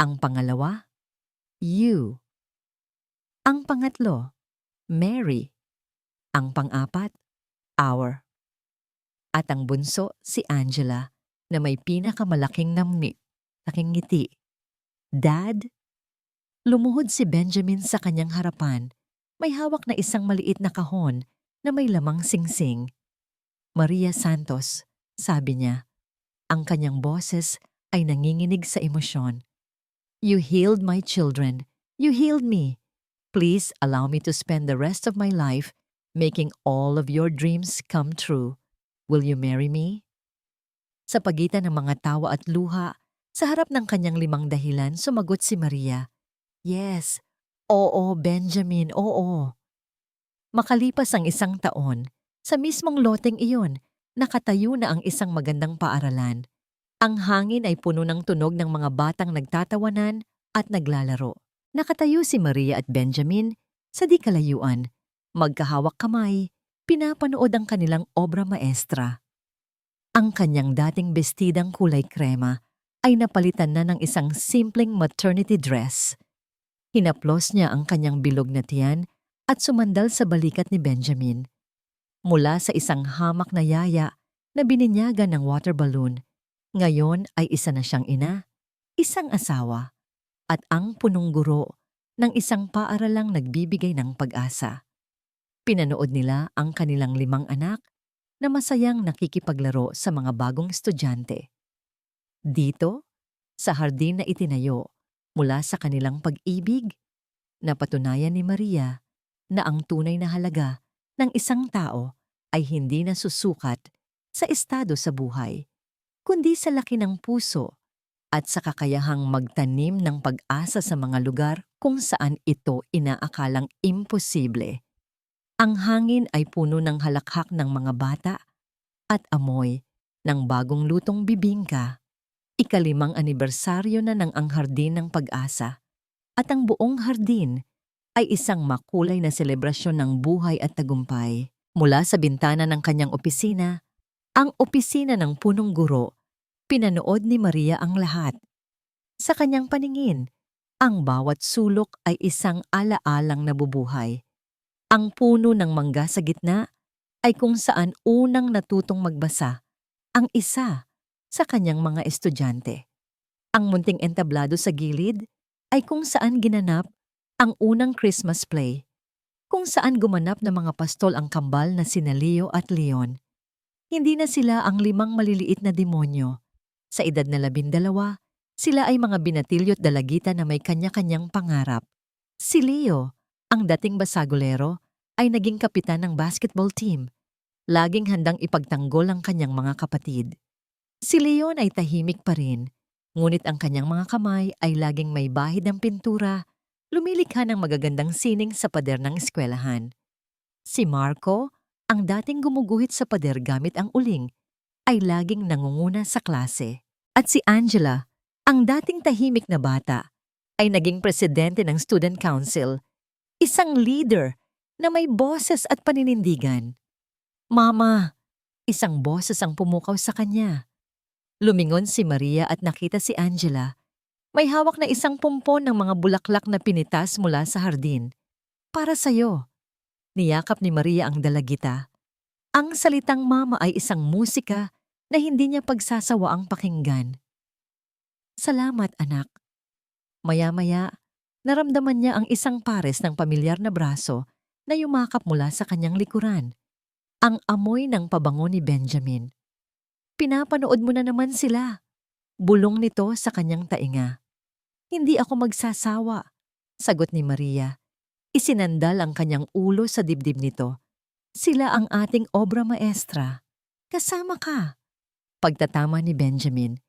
Ang pangalawa, You. Ang pangatlo, Mary. Ang pang-apat, Our. At ang bunso, si Angela, na may pinakamalaking laking ngiti. "Dad?" Lumuhod si Benjamin sa kanyang harapan. May hawak na isang maliit na kahon na may lamang singsing. "Maria Santos," sabi niya. Ang kanyang boses ay nanginginig sa emosyon. "You healed my children. You healed me. Please allow me to spend the rest of my life making all of your dreams come true. Will you marry me?" Sa pagitan ng mga tawa at luha, sa harap ng kanyang 5 dahilan, sumagot si Maria. "Yes. Oo, Benjamin, oo." Makalipas ang 1 taon, sa mismong loteng iyon, nakatayo na ang isang magandang paaralan. Ang hangin ay puno ng tunog ng mga batang nagtatawanan at naglalaro. Nakatayo si Maria at Benjamin sa di kalayuan. Magkahawak kamay, pinapanood ang kanilang obra maestra. Ang kanyang dating bestidang kulay krema ay napalitan na ng isang simpleng maternity dress. Hinaplos niya ang kanyang bilog na tiyan at sumandal sa balikat ni Benjamin. Mula sa isang hamak na yaya na bininyagan ng water balloon, ngayon ay isa na siyang ina, isang asawa, at ang punong guro ng isang paaralang nagbibigay ng pag-asa. Pinanood nila ang kanilang 5 anak na masayang nakikipaglaro sa mga bagong estudyante. Dito, sa hardin na itinayo mula sa kanilang pag-ibig, napatunayan ni Maria na ang tunay na halaga ng isang tao ay hindi nasusukat sa estado sa buhay, kundi sa laki ng puso at sa kakayahang magtanim ng pag-asa sa mga lugar kung saan ito inaakalang imposible. Ang hangin ay puno ng halakhak ng mga bata at amoy ng bagong lutong bibingka. Ika-5 anibersaryo na ng ang Hardin ng Pag-asa at ang buong hardin ay isang makulay na selebrasyon ng buhay at tagumpay. Mula sa bintana ng kanyang opisina, ang opisina ng punong guro, pinanood ni Maria ang lahat. Sa kanyang paningin, ang bawat sulok ay isang alaalang nabubuhay. Ang puno ng mangga sa gitna ay kung saan unang natutong magbasa ang isa sa kanyang mga estudyante. Ang munting entablado sa gilid ay kung saan ginanap ang unang Christmas play, kung saan gumanap na mga pastol ang kambal na sina Leo at Leon. Hindi na sila ang 5 maliliit na demonyo. Sa edad na 12, sila ay mga binatilyo't dalagita na may kanya-kanyang pangarap. Si Leo, ang dating basagolero, ay naging kapitan ng basketball team. Laging handang ipagtanggol ang kanyang mga kapatid. Si Leon ay tahimik pa rin, ngunit ang kanyang mga kamay ay laging may bahid ng pintura, lumilikha ng magagandang sining sa pader ng eskwelahan. Si Marco, ang dating gumuguhit sa pader gamit ang uling, ay laging nangunguna sa klase. At si Angela, ang dating tahimik na bata, ay naging presidente ng student council, isang leader na may boses at paninindigan. Mama, isang boses ang pumukaw sa kanya. Lumingon si Maria at nakita si Angela. May hawak na isang pumpon ng mga bulaklak na pinitas mula sa hardin. Para sa'yo. Niyakap ni Maria ang dalagita. Ang salitang mama ay isang musika na hindi niya pagsasawa ang pakinggan. Salamat, anak. Maya-maya, naramdaman niya ang isang pares ng pamilyar na braso na yumakap mula sa kanyang likuran. Ang amoy ng pabango ni Benjamin. Pinapanood mo na naman sila. Bulong nito sa kanyang tainga. Hindi ako magsasawa, sagot ni Maria. Isinandal ang kanyang ulo sa dibdib nito. Sila ang ating obra maestra. Kasama ka. Pagtatama ni Benjamin.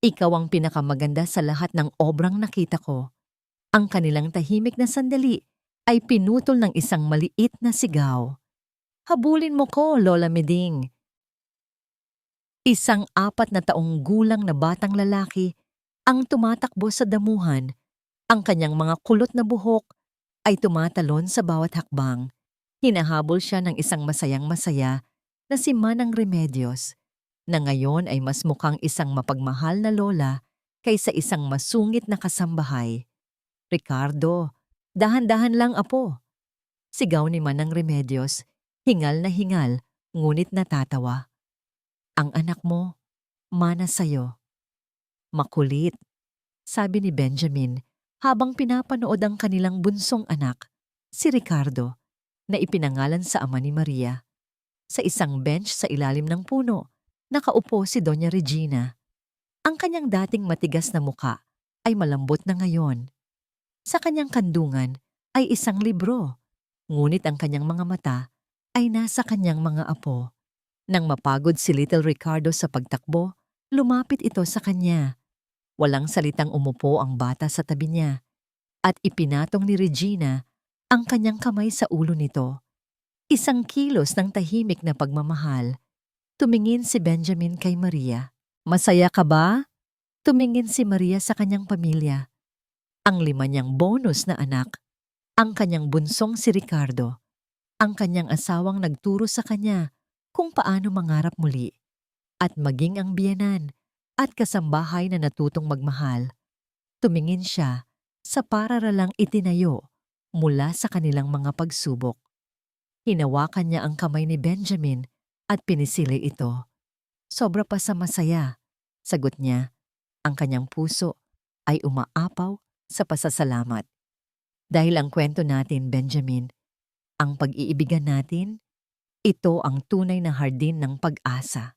Ikaw ang pinakamaganda sa lahat ng obrang nakita ko. Ang kanilang tahimik na sandali ay pinutol ng isang maliit na sigaw. Habulin mo ko, Lola Meding. Isang 4 na taong gulang na batang lalaki ang tumatakbo sa damuhan. Ang kanyang mga kulot na buhok ay tumatalon sa bawat hakbang. Hinahabol siya ng isang masayang-masaya na si Manang Remedios, na ngayon ay mas mukhang isang mapagmahal na lola kaysa isang masungit na kasambahay. Ricardo, dahan-dahan lang apo. Sigaw ni Manang Remedios, hingal na hingal, ngunit natatawa. Ang anak mo, mana sa'yo. Makulit, sabi ni Benjamin habang pinapanood ang kanilang bunsong anak, si Ricardo, na ipinangalan sa ama ni Maria. Sa isang bench sa ilalim ng puno, nakaupo si Doña Regina. Ang kanyang dating matigas na muka ay malambot na ngayon. Sa kanyang kandungan ay isang libro, ngunit ang kanyang mga mata ay nasa kanyang mga apo. Nang mapagod si Little Ricardo sa pagtakbo, lumapit ito sa kanya. Walang salitang umupo ang bata sa tabi niya at ipinatong ni Regina ang kanyang kamay sa ulo nito. Isang kilos ng tahimik na pagmamahal. Tumingin si Benjamin kay Maria. Masaya ka ba? Tumingin si Maria sa kanyang pamilya. Ang 5 niyang bonus na anak, ang kanyang bunsong si Ricardo, ang kanyang asawang nagturo sa kanya kung paano mangarap muli, at maging ang biyenan at kasambahay na natutong magmahal. Tumingin siya sa pararalang itinayo mula sa kanilang mga pagsubok. Hinawakan niya ang kamay ni Benjamin at pinisili ito. Sobra pa sa masaya, sagot niya. Ang kanyang puso ay umaapaw sa pasasalamat. Dahil ang kwento natin, Benjamin, ang pag-iibigan natin, ito ang tunay na hardin ng pag-asa.